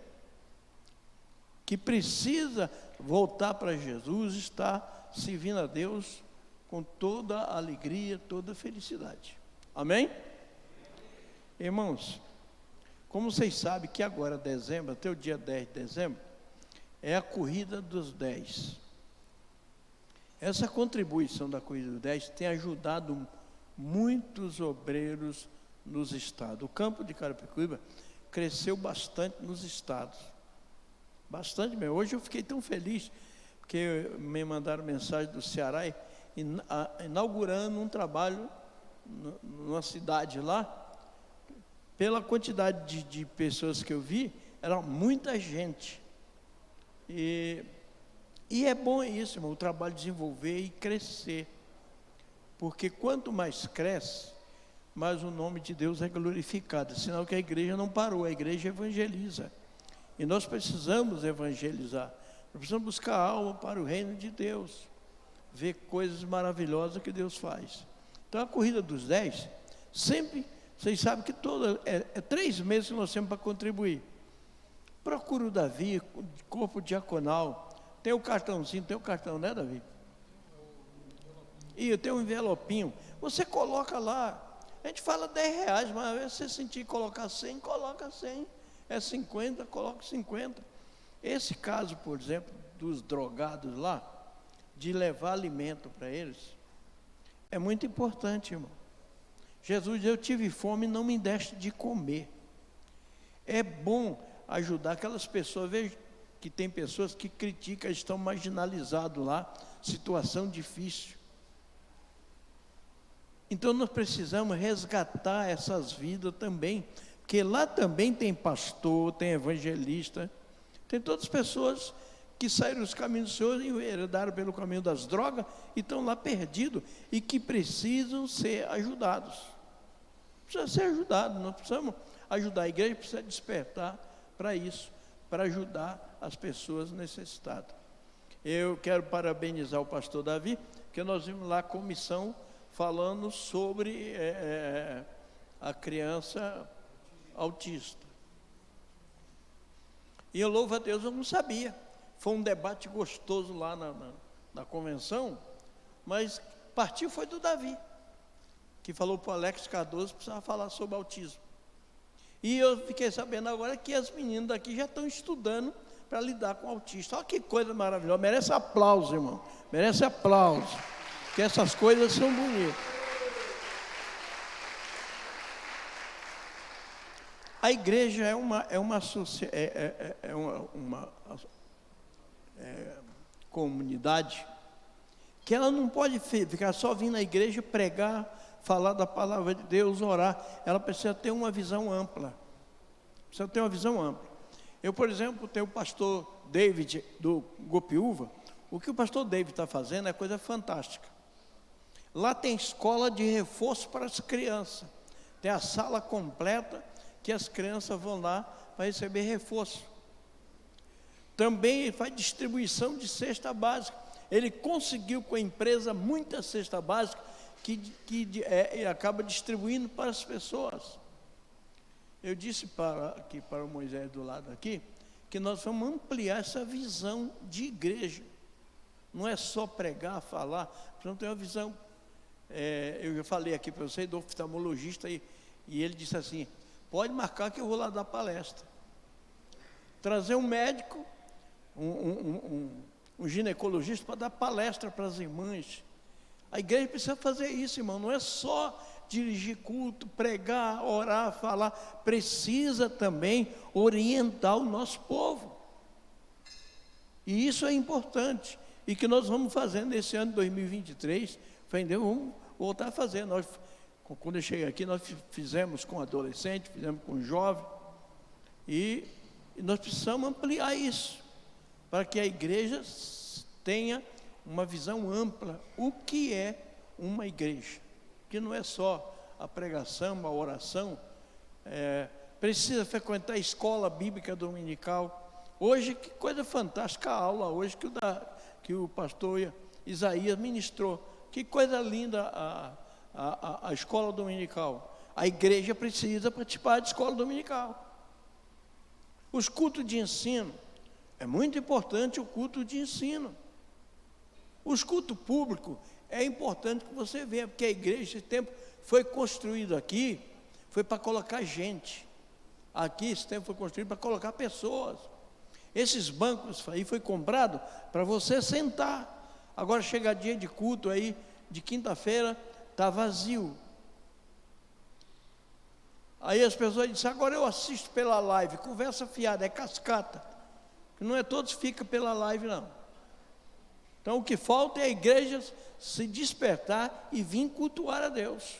que precisa voltar para Jesus, está servindo a Deus com toda a alegria, toda a felicidade. Amém? Irmãos, como vocês sabem que agora, dezembro, até o dia 10 de dezembro, é a corrida dos 10. Essa contribuição da corrida dos 10 tem ajudado muitos obreiros nos estados. O campo de Carapicuíba cresceu bastante nos estados. Bastante mesmo. Hoje eu fiquei tão feliz, porque me mandaram mensagem do Ceará, inaugurando um trabalho numa cidade lá. Pela quantidade de pessoas que eu vi, era muita gente. E é bom isso, irmão, o trabalho desenvolver e crescer. Porque quanto mais cresce, mais o nome de Deus é glorificado. Sinal que a igreja não parou, a igreja evangeliza. E nós precisamos evangelizar. Nós precisamos buscar alma para o reino de Deus. Ver coisas maravilhosas que Deus faz. Então a corrida dos 10, sempre... Vocês sabem que é 3 meses que nós temos para contribuir. Procura o Davi, corpo diaconal. Tem o cartãozinho, tem o cartão, né, Davi? E tem um envelopinho. Você coloca lá. A gente fala R$10, mas às vezes você sentir colocar 100, coloca 100. É 50, coloca 50. Esse caso, por exemplo, dos drogados lá, de levar alimento para eles, é muito importante, irmão. Jesus disse, eu tive fome e não me deste de comer. É bom ajudar aquelas pessoas. Veja que tem pessoas que criticam, estão marginalizados lá, situação difícil. Então nós precisamos resgatar essas vidas também, porque lá também tem pastor, tem evangelista, tem todas as pessoas que saíram dos caminhos do Senhor e enveredaram pelo caminho das drogas e estão lá perdidos e que precisam ser ajudados. Precisa ser ajudado, nós precisamos ajudar. A igreja precisa despertar para isso, para ajudar as pessoas necessitadas. Eu quero parabenizar o pastor Davi, que nós vimos lá a comissão falando sobre a criança autista. E eu louvo a Deus, eu não sabia. Foi um debate gostoso lá na convenção, mas partiu foi do Davi, que falou para o Alex Cardoso que precisava falar sobre autismo. E eu fiquei sabendo agora que as meninas daqui já estão estudando para lidar com autista. Olha que coisa maravilhosa, merece aplauso, irmão, merece aplauso, porque essas coisas são bonitas. A igreja é uma comunidade, que ela não pode ficar só vindo na igreja pregar, falar da palavra de Deus, orar. Ela precisa ter uma visão ampla. Precisa ter uma visão ampla. Eu, por exemplo, tenho o pastor David do Gopiúva. O que o pastor David está fazendo é coisa fantástica. Lá tem escola de reforço para as crianças. Tem a sala completa que as crianças vão lá para receber reforço. Também ele faz distribuição de cesta básica. Ele conseguiu com a empresa muita cesta básica que acaba distribuindo para as pessoas. Eu disse para o Moisés do lado aqui, que nós vamos ampliar essa visão de igreja. Não é só pregar, falar, precisamos ter uma visão. Eu já falei aqui para vocês do oftalmologista e ele disse assim, pode marcar que eu vou lá dar palestra. Trazer um médico, um ginecologista para dar palestra para as irmãs. A igreja precisa fazer isso, irmão, não é só dirigir culto, pregar, orar, falar, precisa também orientar o nosso povo. E isso é importante, e que nós vamos fazer nesse ano de 2023, vamos voltar a fazer. Quando eu cheguei aqui, nós fizemos com adolescente, fizemos com jovem, e nós precisamos ampliar isso, para que a igreja tenha uma visão ampla. O que é uma igreja? Que não é só a pregação, a oração, precisa frequentar a escola bíblica dominical. Hoje, que coisa fantástica a aula hoje que o pastor Isaías ministrou. Que coisa linda a escola dominical. A igreja precisa participar de escola dominical. Os cultos de ensino, é muito importante o culto de ensino. Os cultos públicos, é importante que você venha, porque a igreja, esse tempo, foi construído aqui, foi para colocar gente. Aqui, esse tempo foi construído para colocar pessoas. Esses bancos aí foi comprado para você sentar. Agora chega dia de culto aí, de quinta-feira, está vazio. Aí as pessoas dizem, agora eu assisto pela live, conversa fiada, é cascata. Não é todos ficam pela live, não. Então o que falta é a igreja se despertar e vir cultuar a Deus.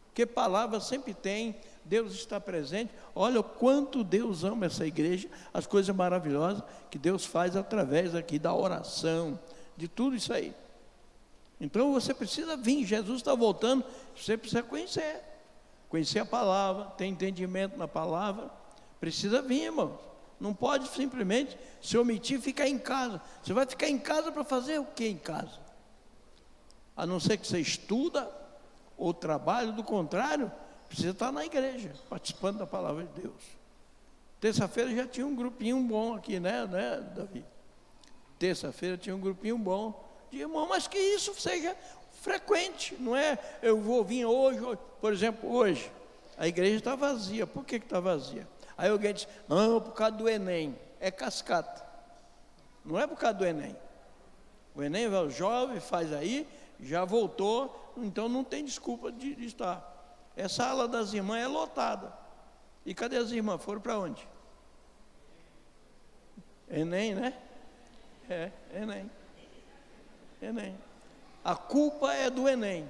Porque palavra sempre tem, Deus está presente. Olha o quanto Deus ama essa igreja, as coisas maravilhosas que Deus faz através aqui da oração, de tudo isso aí. Então você precisa vir, Jesus está voltando, você precisa conhecer a palavra, ter entendimento na palavra, precisa vir, irmão. Não pode simplesmente se omitir e ficar em casa. Você vai ficar em casa para fazer o que em casa? A não ser que você estuda ou trabalha, do contrário, precisa estar na igreja, participando da palavra de Deus. Terça-feira já tinha um grupinho bom aqui, né, Davi? Terça-feira tinha um grupinho bom de irmão, mas que isso seja frequente, não é? Eu vou vir hoje, por exemplo, hoje, a igreja está vazia. Por que está vazia? Aí alguém diz, não, por causa do Enem. É cascata. Não é por causa do Enem. O Enem, o jovem faz aí, já voltou, então não tem desculpa de estar. Essa ala das irmãs é lotada. E cadê as irmãs? Foram para onde? Enem, né? Enem. A culpa é do Enem.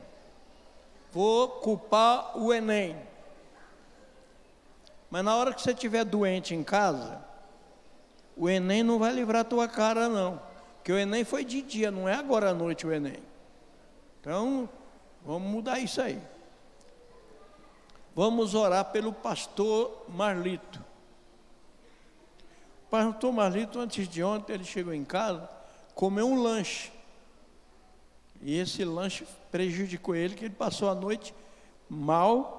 Vou culpar o Enem. Mas na hora que você estiver doente em casa, o Enem não vai livrar a tua cara, não. Porque o Enem foi de dia, não é agora à noite o Enem. Então, vamos mudar isso aí. Vamos orar pelo pastor Marlito. O pastor Marlito, antes de ontem, ele chegou em casa, comeu um lanche. E esse lanche prejudicou ele, que ele passou a noite mal.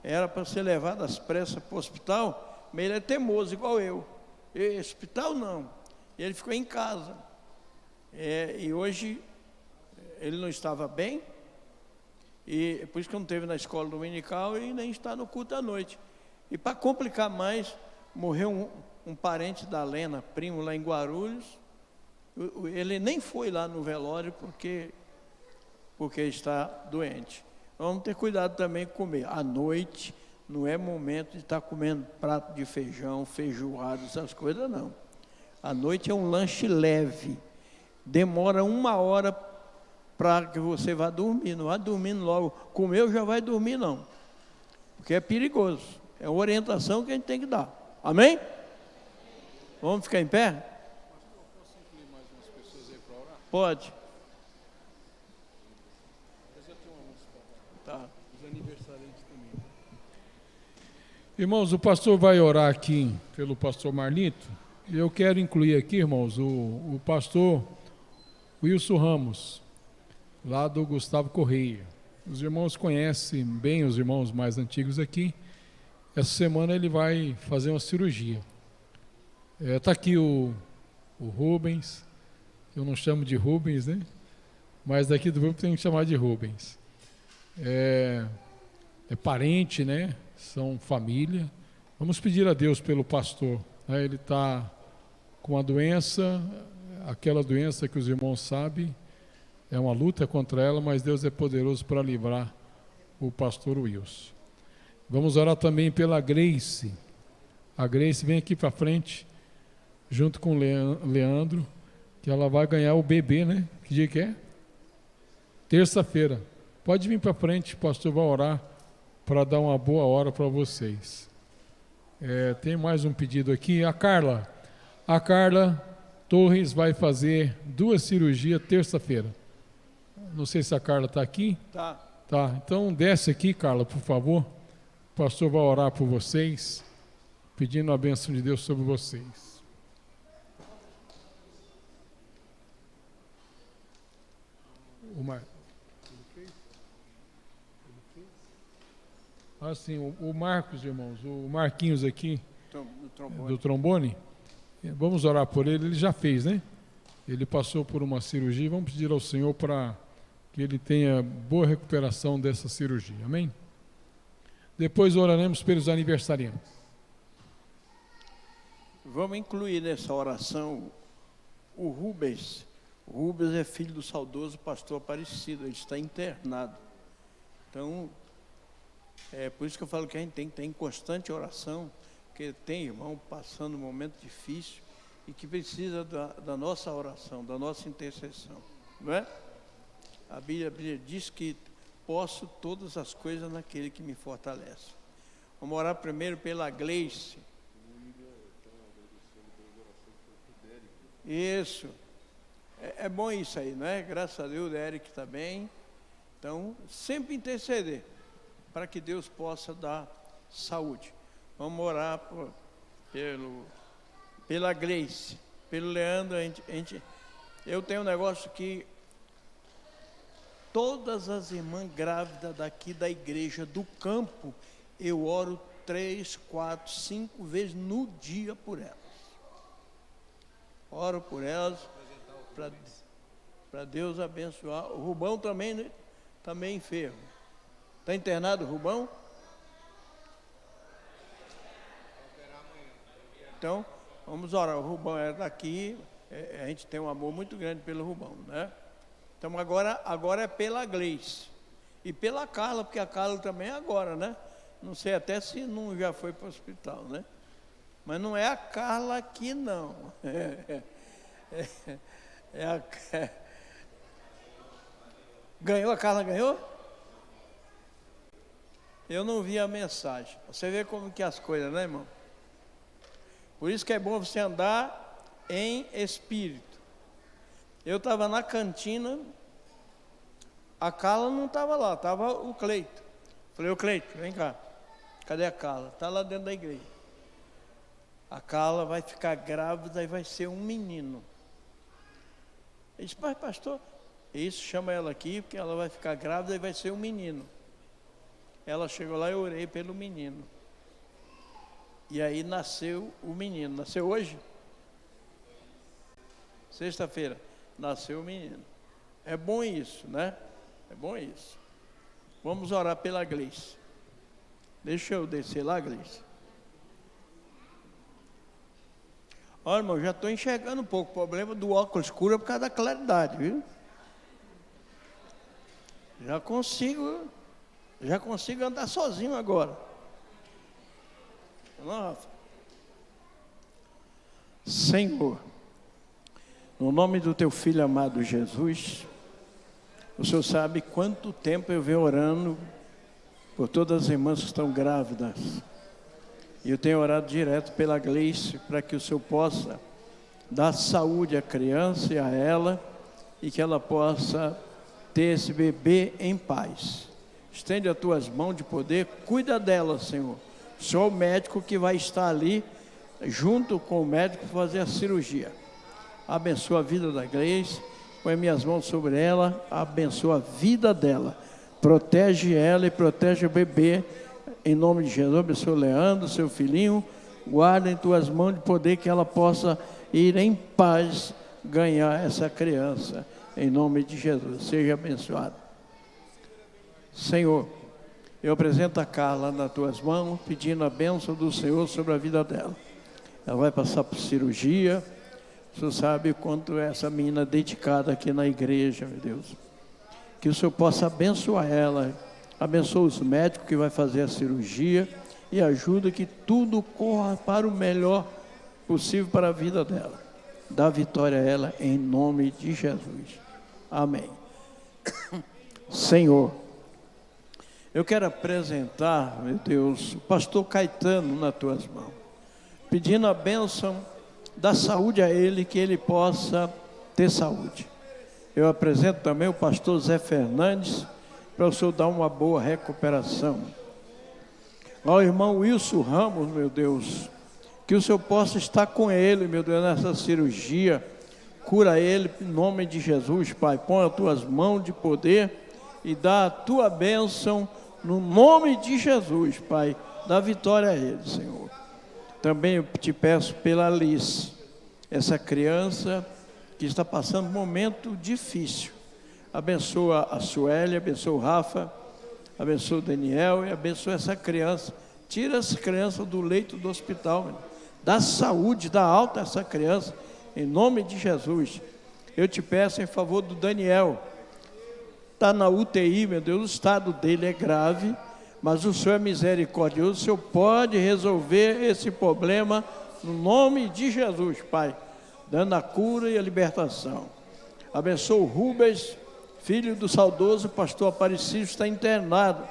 Era para ser levado às pressas para o hospital, mas ele é teimoso, igual eu. Hospital não. Ele ficou em casa. E hoje ele não estava bem, e por isso que não esteve na escola dominical e nem está no culto à noite. E para complicar mais, morreu um parente da Lena, primo lá em Guarulhos. Ele nem foi lá no velório porque está doente. Vamos ter cuidado também com comer. À noite não é momento de estar comendo prato de feijão, feijoada, essas coisas não. À noite é um lanche leve. Demora 1 hora para que você vá dormir. Não vá dormindo logo. Comeu, já vai dormir, não. Porque é perigoso. É uma orientação que a gente tem que dar. Amém? Vamos ficar em pé? Posso incluir mais umas pessoas aí para orar? Pode. Tá. Os aniversariantes também. Irmãos, o pastor vai orar aqui pelo pastor Marlito. E eu quero incluir aqui, irmãos, o pastor Wilson Ramos, lá do Gustavo Correia. Os irmãos conhecem bem os irmãos mais antigos aqui. Essa semana ele vai fazer uma cirurgia. Está aqui o Rubens, eu não chamo de Rubens, né? Mas daqui do grupo tem que chamar de Rubens. É parente, né? São família. Vamos pedir a Deus pelo pastor, né? Ele está com uma doença, aquela doença que os irmãos sabem, é uma luta contra ela, mas Deus é poderoso para livrar o pastor Wilson. Vamos orar também pela Grace. A Grace vem aqui para frente, junto com o Leandro, que ela vai ganhar o bebê, né? Que dia que é? Terça-feira. Pode vir para frente, o pastor vai orar para dar uma boa hora para vocês. Tem mais um pedido aqui. A Carla Torres vai fazer 2 cirurgias terça-feira. Não sei se a Carla está aqui. Tá. Tá, então desce aqui, Carla, por favor. O pastor vai orar por vocês, pedindo a bênção de Deus sobre vocês. Sim, o Marcos, irmãos, o Marquinhos aqui, do trombone, vamos orar por ele já fez, né? Ele passou por uma cirurgia, vamos pedir ao Senhor para que ele tenha boa recuperação dessa cirurgia, amém? Depois oraremos pelos aniversariantes. Vamos incluir nessa oração o Rubens. O Rubens é filho do saudoso pastor Aparecido, ele está internado. Então, é por isso que eu falo que a gente tem que ter em constante oração, porque tem irmão passando um momento difícil e que precisa da nossa oração, da nossa intercessão, não é? A Bíblia diz que posso todas as coisas naquele que me fortalece. Vamos orar primeiro pela Gleice. Isso. É bom isso aí, não é? Graças a Deus, o Eric está bem. Então, sempre interceder para que Deus possa dar saúde. Vamos orar pela Gleice, pelo Leandro. Eu tenho um negócio que todas as irmãs grávidas daqui da igreja do campo, eu oro 3, 4, 5 vezes no dia por elas. Oro por elas para Deus abençoar. O Rubão também, né? Também enfermo. Está internado o Rubão? Então, vamos orar. O Rubão é daqui, a gente tem um amor muito grande pelo Rubão, né? Então, agora é pela Gleice. E pela Carla, porque a Carla também é agora, né? Não sei até se não já foi para o hospital, né? Mas não é a Carla aqui, não. Ganhou, a Carla ganhou? Eu não vi a mensagem. Você vê como que é as coisas, né, irmão? Por isso que é bom você andar em espírito. Eu estava na cantina, a Carla não estava lá, estava o Cleito. Falei, ô Cleito, vem cá. Cadê a Carla? Está lá dentro da igreja. A Carla vai ficar grávida e vai ser um menino. Ele disse, mas pastor, isso, chama ela aqui, porque ela vai ficar grávida e vai ser um menino. Ela chegou lá e eu orei pelo menino. E aí nasceu o menino. Nasceu hoje? Sexta-feira. Nasceu o menino. É bom isso, né? É bom isso. Vamos orar pela Gleice. Deixa eu descer lá, Gleice. Olha, irmão, já estou enxergando um pouco. O problema do óculos escuro é por causa da claridade, viu? Já consigo andar sozinho agora. Não, Rafa? Senhor, no nome do teu filho amado Jesus, o Senhor sabe quanto tempo eu venho orando por todas as irmãs que estão grávidas. E eu tenho orado direto pela Gleice, para que o Senhor possa dar saúde à criança e a ela, e que ela possa ter esse bebê em paz. Estende as tuas mãos de poder, cuida dela, Senhor. O Senhor é o médico que vai estar ali, junto com o médico, para fazer a cirurgia. Abençoa a vida da Gleice, põe minhas mãos sobre ela, abençoa a vida dela. Protege ela e protege o bebê, em nome de Jesus. Abençoa o Leandro, seu filhinho, guarda em tuas mãos de poder, que ela possa ir em paz ganhar essa criança, em nome de Jesus. Seja abençoado. Senhor, eu apresento a Carla nas tuas mãos, pedindo a bênção do Senhor sobre a vida dela. Ela vai passar por cirurgia. O Senhor sabe quanto é essa menina dedicada aqui na igreja, meu Deus. Que o Senhor possa abençoar ela, abençoa os médicos que vai fazer a cirurgia e ajuda que tudo corra para o melhor possível para a vida dela. Dá vitória a ela em nome de Jesus. Amém. Senhor, eu quero apresentar, meu Deus, o pastor Caetano nas tuas mãos, pedindo a bênção da saúde a ele, que ele possa ter saúde. Eu apresento também o pastor Zé Fernandes, para o Senhor dar uma boa recuperação. Ao irmão Wilson Ramos, meu Deus, que o Senhor possa estar com ele, meu Deus, nessa cirurgia. Cura ele, em nome de Jesus, Pai. Põe as tuas mãos de poder e dá a tua bênção, no nome de Jesus, Pai. Dá vitória a ele, Senhor. Também eu te peço pela Alice, essa criança que está passando um momento difícil. Abençoa a Sueli, abençoa o Rafa, abençoa o Daniel e abençoa essa criança. Tira essa criança do leito do hospital, meu. Dá saúde, dá alta a essa criança, em nome de Jesus. Eu te peço em favor do Daniel. Está na UTI, meu Deus, o estado dele é grave, mas o Senhor é misericordioso. O Senhor pode resolver esse problema no nome de Jesus, Pai, dando a cura e a libertação. Abençoa o Rubens, filho do saudoso pastor Aparecido, está internado.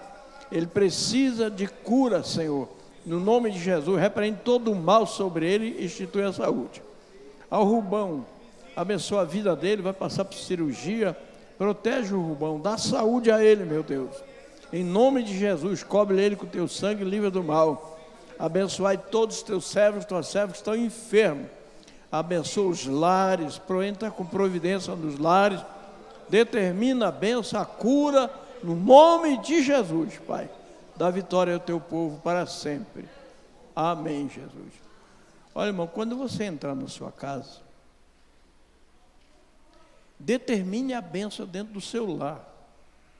Ele precisa de cura, Senhor. No nome de Jesus, repreende todo o mal sobre ele e institui a saúde. Ao Rubão, abençoa a vida dele, vai passar por cirurgia. Protege o Rubão, dá saúde a ele, meu Deus. Em nome de Jesus, cobre ele com o teu sangue, livre do mal. Abençoai todos os teus servos, tuas servas que estão enfermos. Abençoa os lares, entra com providência nos lares. Determina a bênção, a cura, no nome de Jesus, Pai. Dá vitória ao teu povo para sempre. Amém, Jesus. Olha, irmão, quando você entrar na sua casa, determine a bênção dentro do seu lar.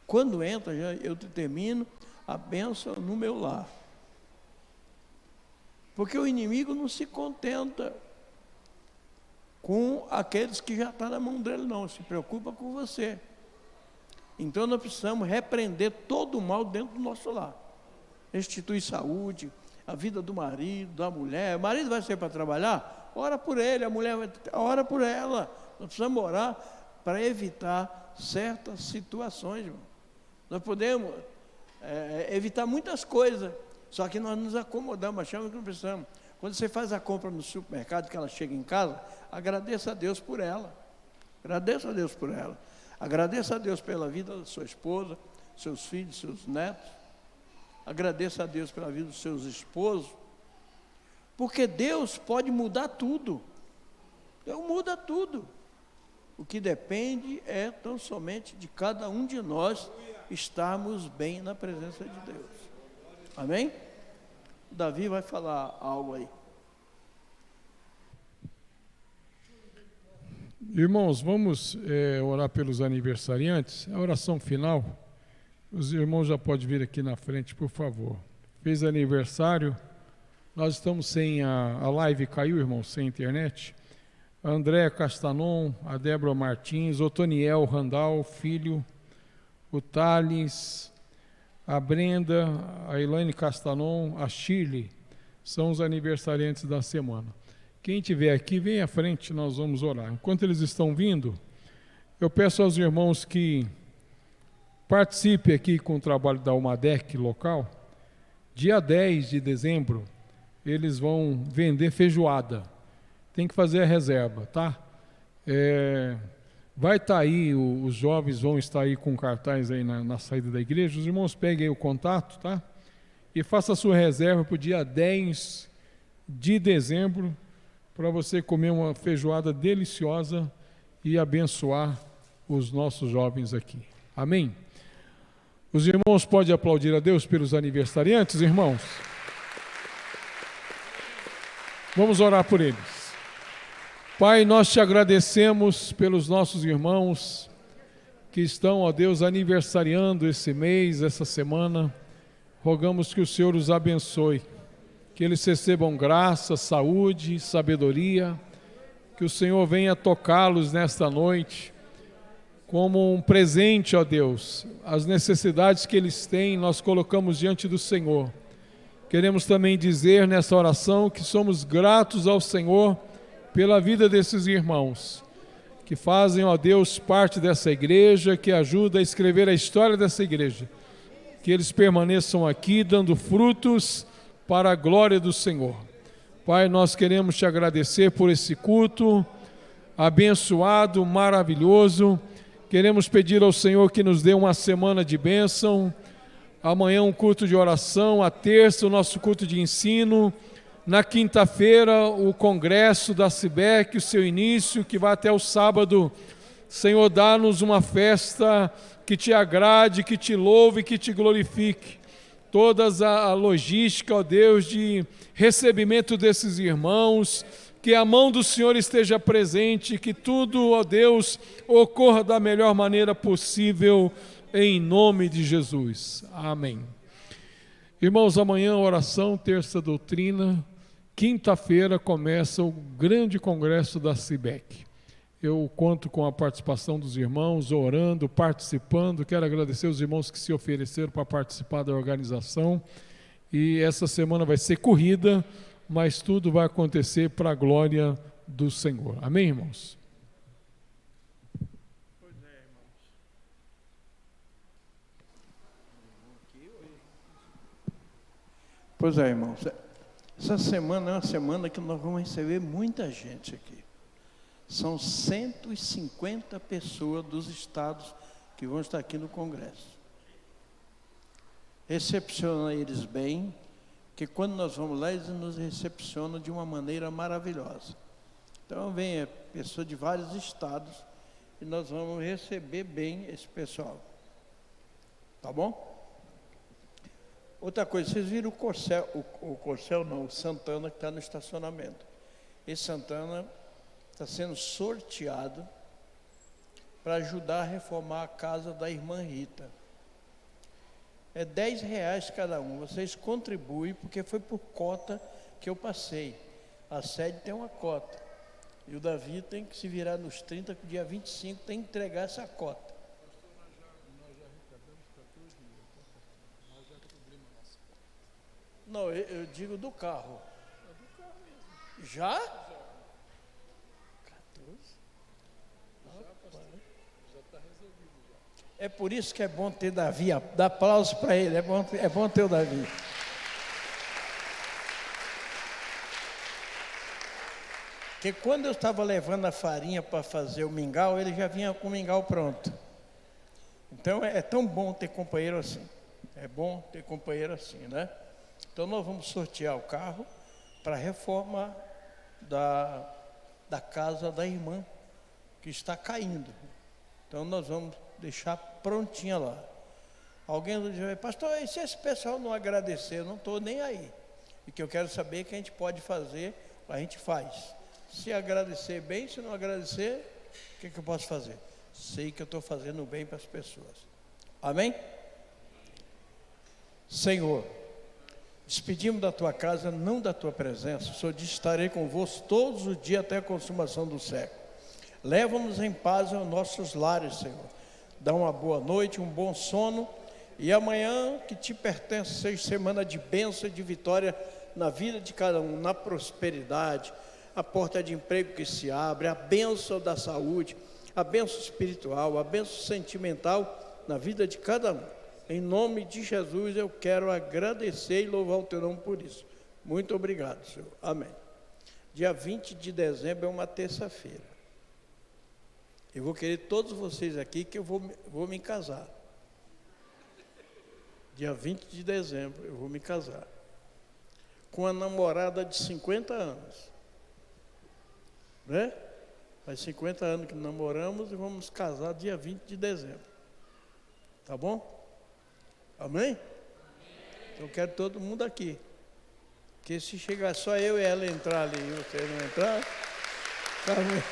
Quando entra, eu determino a bênção no meu lar. Porque o inimigo não se contenta com aqueles que já estão na mão dele, não. Se preocupa com você. Então nós precisamos repreender todo o mal dentro do nosso lar. Restituir saúde, a vida do marido, da mulher. O marido vai sair para trabalhar? Ora por ele, a mulher vai, ora por ela. Nós precisamos orar para evitar certas situações, irmão. Nós podemos evitar muitas coisas, só que nós nos acomodamos, achamos que não precisamos. Quando você faz a compra no supermercado, que ela chega em casa, agradeça a Deus por ela. Agradeça a Deus por ela. Agradeça a Deus pela vida da sua esposa, seus filhos, seus netos. Agradeça a Deus pela vida dos seus esposos. Porque Deus pode mudar tudo. Deus muda tudo. O que depende é tão somente de cada um de nós estarmos bem na presença de Deus. Amém? Davi vai falar algo aí. Irmãos, vamos orar pelos aniversariantes. A oração final. Os irmãos já podem vir aqui na frente, por favor. Fez aniversário. Nós estamos sem a live, caiu, irmão, sem internet. A Andréa Castanon, a Débora Martins, o Toniel Randal, filho, o Thales, a Brenda, a Elaine Castanon, a Shirley, são os aniversariantes da semana. Quem estiver aqui, vem à frente, nós vamos orar. Enquanto eles estão vindo, eu peço aos irmãos que participem aqui com o trabalho da Almadec local. Dia 10 de dezembro, eles vão vender feijoada. Tem que fazer a reserva, tá? Vai estar aí, os jovens vão estar aí com cartaz aí na saída da igreja. Os irmãos peguem aí o contato, tá? E faça a sua reserva para o dia 10 de dezembro, para você comer uma feijoada deliciosa e abençoar os nossos jovens aqui. Amém? Os irmãos podem aplaudir a Deus pelos aniversariantes, irmãos? Vamos orar por eles. Pai, nós te agradecemos pelos nossos irmãos que estão, ó Deus, aniversariando esse mês, essa semana. Rogamos que o Senhor os abençoe, que eles recebam graça, saúde, sabedoria, que o Senhor venha tocá-los nesta noite, como um presente, ó Deus. As necessidades que eles têm, nós colocamos diante do Senhor. Queremos também dizer nessa oração que somos gratos ao Senhor pela vida desses irmãos, que fazem, ó Deus, parte dessa igreja, que ajuda a escrever a história dessa igreja. Que eles permaneçam aqui dando frutos para a glória do Senhor. Pai, nós queremos te agradecer por esse culto abençoado, maravilhoso. Queremos pedir ao Senhor que nos dê uma semana de bênção. Amanhã um culto de oração, a terça o nosso culto de ensino, na quinta-feira o congresso da CIBEC, o seu início, que vai até o sábado. Senhor, dá-nos uma festa que te agrade, que te louve, que te glorifique. Toda a logística, ó Deus, de recebimento desses irmãos, que a mão do Senhor esteja presente, que tudo, ó Deus, ocorra da melhor maneira possível, em nome de Jesus. Amém. Irmãos, amanhã oração, terça doutrina, quinta-feira começa o grande congresso da CIBEC. Eu conto com a participação dos irmãos, orando, participando. Quero agradecer os irmãos que se ofereceram para participar da organização. E essa semana vai ser corrida, mas tudo vai acontecer para a glória do Senhor. Amém, irmãos? Pois é, irmãos. Essa semana é uma semana que nós vamos receber muita gente aqui. São 150 pessoas dos estados que vão estar aqui no congresso. Recepciona eles bem, que quando nós vamos lá, eles nos recepcionam de uma maneira maravilhosa. Então vem pessoa de vários estados e nós vamos receber bem esse pessoal. Tá bom? Outra coisa, vocês viram o Santana que está no estacionamento. Esse Santana está sendo sorteado para ajudar a reformar a casa da irmã Rita. É R$10 cada um. Vocês contribuem, porque foi por cota que eu passei. A sede tem uma cota. E o Davi tem que se virar nos 30, que dia 25 tem que entregar essa cota. Não, eu digo do carro. Já? 14? É por isso que é bom ter Davi. Dá aplauso para ele, é bom ter o Davi. Porque quando eu estava levando a farinha para fazer o mingau, ele já vinha com o mingau pronto. Então é tão bom ter companheiro assim. É bom ter companheiro assim, né? Então nós vamos sortear o carro para a reforma da casa da irmã, que está caindo. Então nós vamos deixar prontinha lá. Alguém diz, pastor, e se esse pessoal não agradecer? Eu não estou nem aí. O que eu quero saber é que a gente pode fazer, a gente faz. Se agradecer bem, se não agradecer, o que eu posso fazer? Sei que eu estou fazendo bem para as pessoas. Amém? Senhor, despedimos da tua casa, não da tua presença. O Senhor disse, estarei convosco todos os dias até a consumação do século. Leva-nos em paz aos nossos lares, Senhor. Dá uma boa noite, um bom sono. E amanhã, que te pertence, seja semana de bênção e de vitória na vida de cada um, na prosperidade. a porta de emprego que se abre, a bênção da saúde, a bênção espiritual, a bênção sentimental na vida de cada um. Em nome de Jesus, eu quero agradecer e louvar o teu nome por isso. Muito obrigado, Senhor. Amém. Dia 20 de dezembro é uma terça-feira. Eu vou querer todos vocês aqui que eu vou me casar. Dia 20 de dezembro eu vou me casar. Com uma namorada de 50 anos. Né? Faz 50 anos que namoramos e vamos casar dia 20 de dezembro. Tá bom? Amém? Então eu quero todo mundo aqui. Porque se chegar só eu e ela entrar ali e vocês não entrar, tá bem.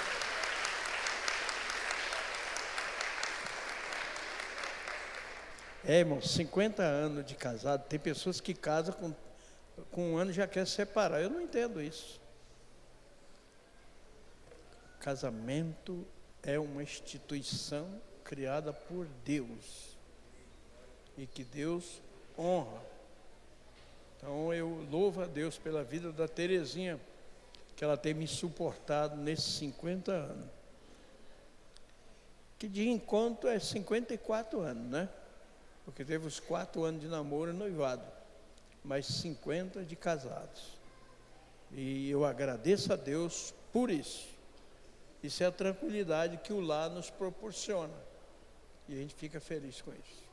Irmão, 50 anos de casado, tem pessoas que casam com um ano e já quer se separar. Eu não entendo isso. Casamento é uma instituição criada por Deus e que Deus honra. Então eu louvo a Deus pela vida da Terezinha, que ela tem me suportado nesses 50 anos. Que de encontro é 54 anos, né? Porque teve os 4 anos de namoro e noivado, mas 50 de casados. E eu agradeço a Deus por isso. Isso é a tranquilidade que o lar nos proporciona. E a gente fica feliz com isso.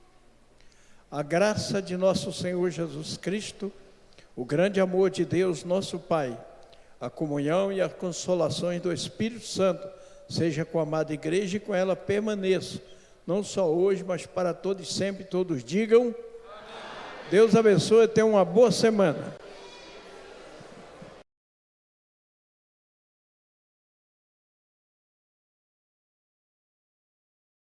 A graça de nosso Senhor Jesus Cristo, o grande amor de Deus, nosso Pai, a comunhão e as consolações do Espírito Santo, seja com a amada igreja e com ela permaneça, não só hoje, mas para todos e sempre, todos digam. Amém. Deus abençoe e tenha uma boa semana.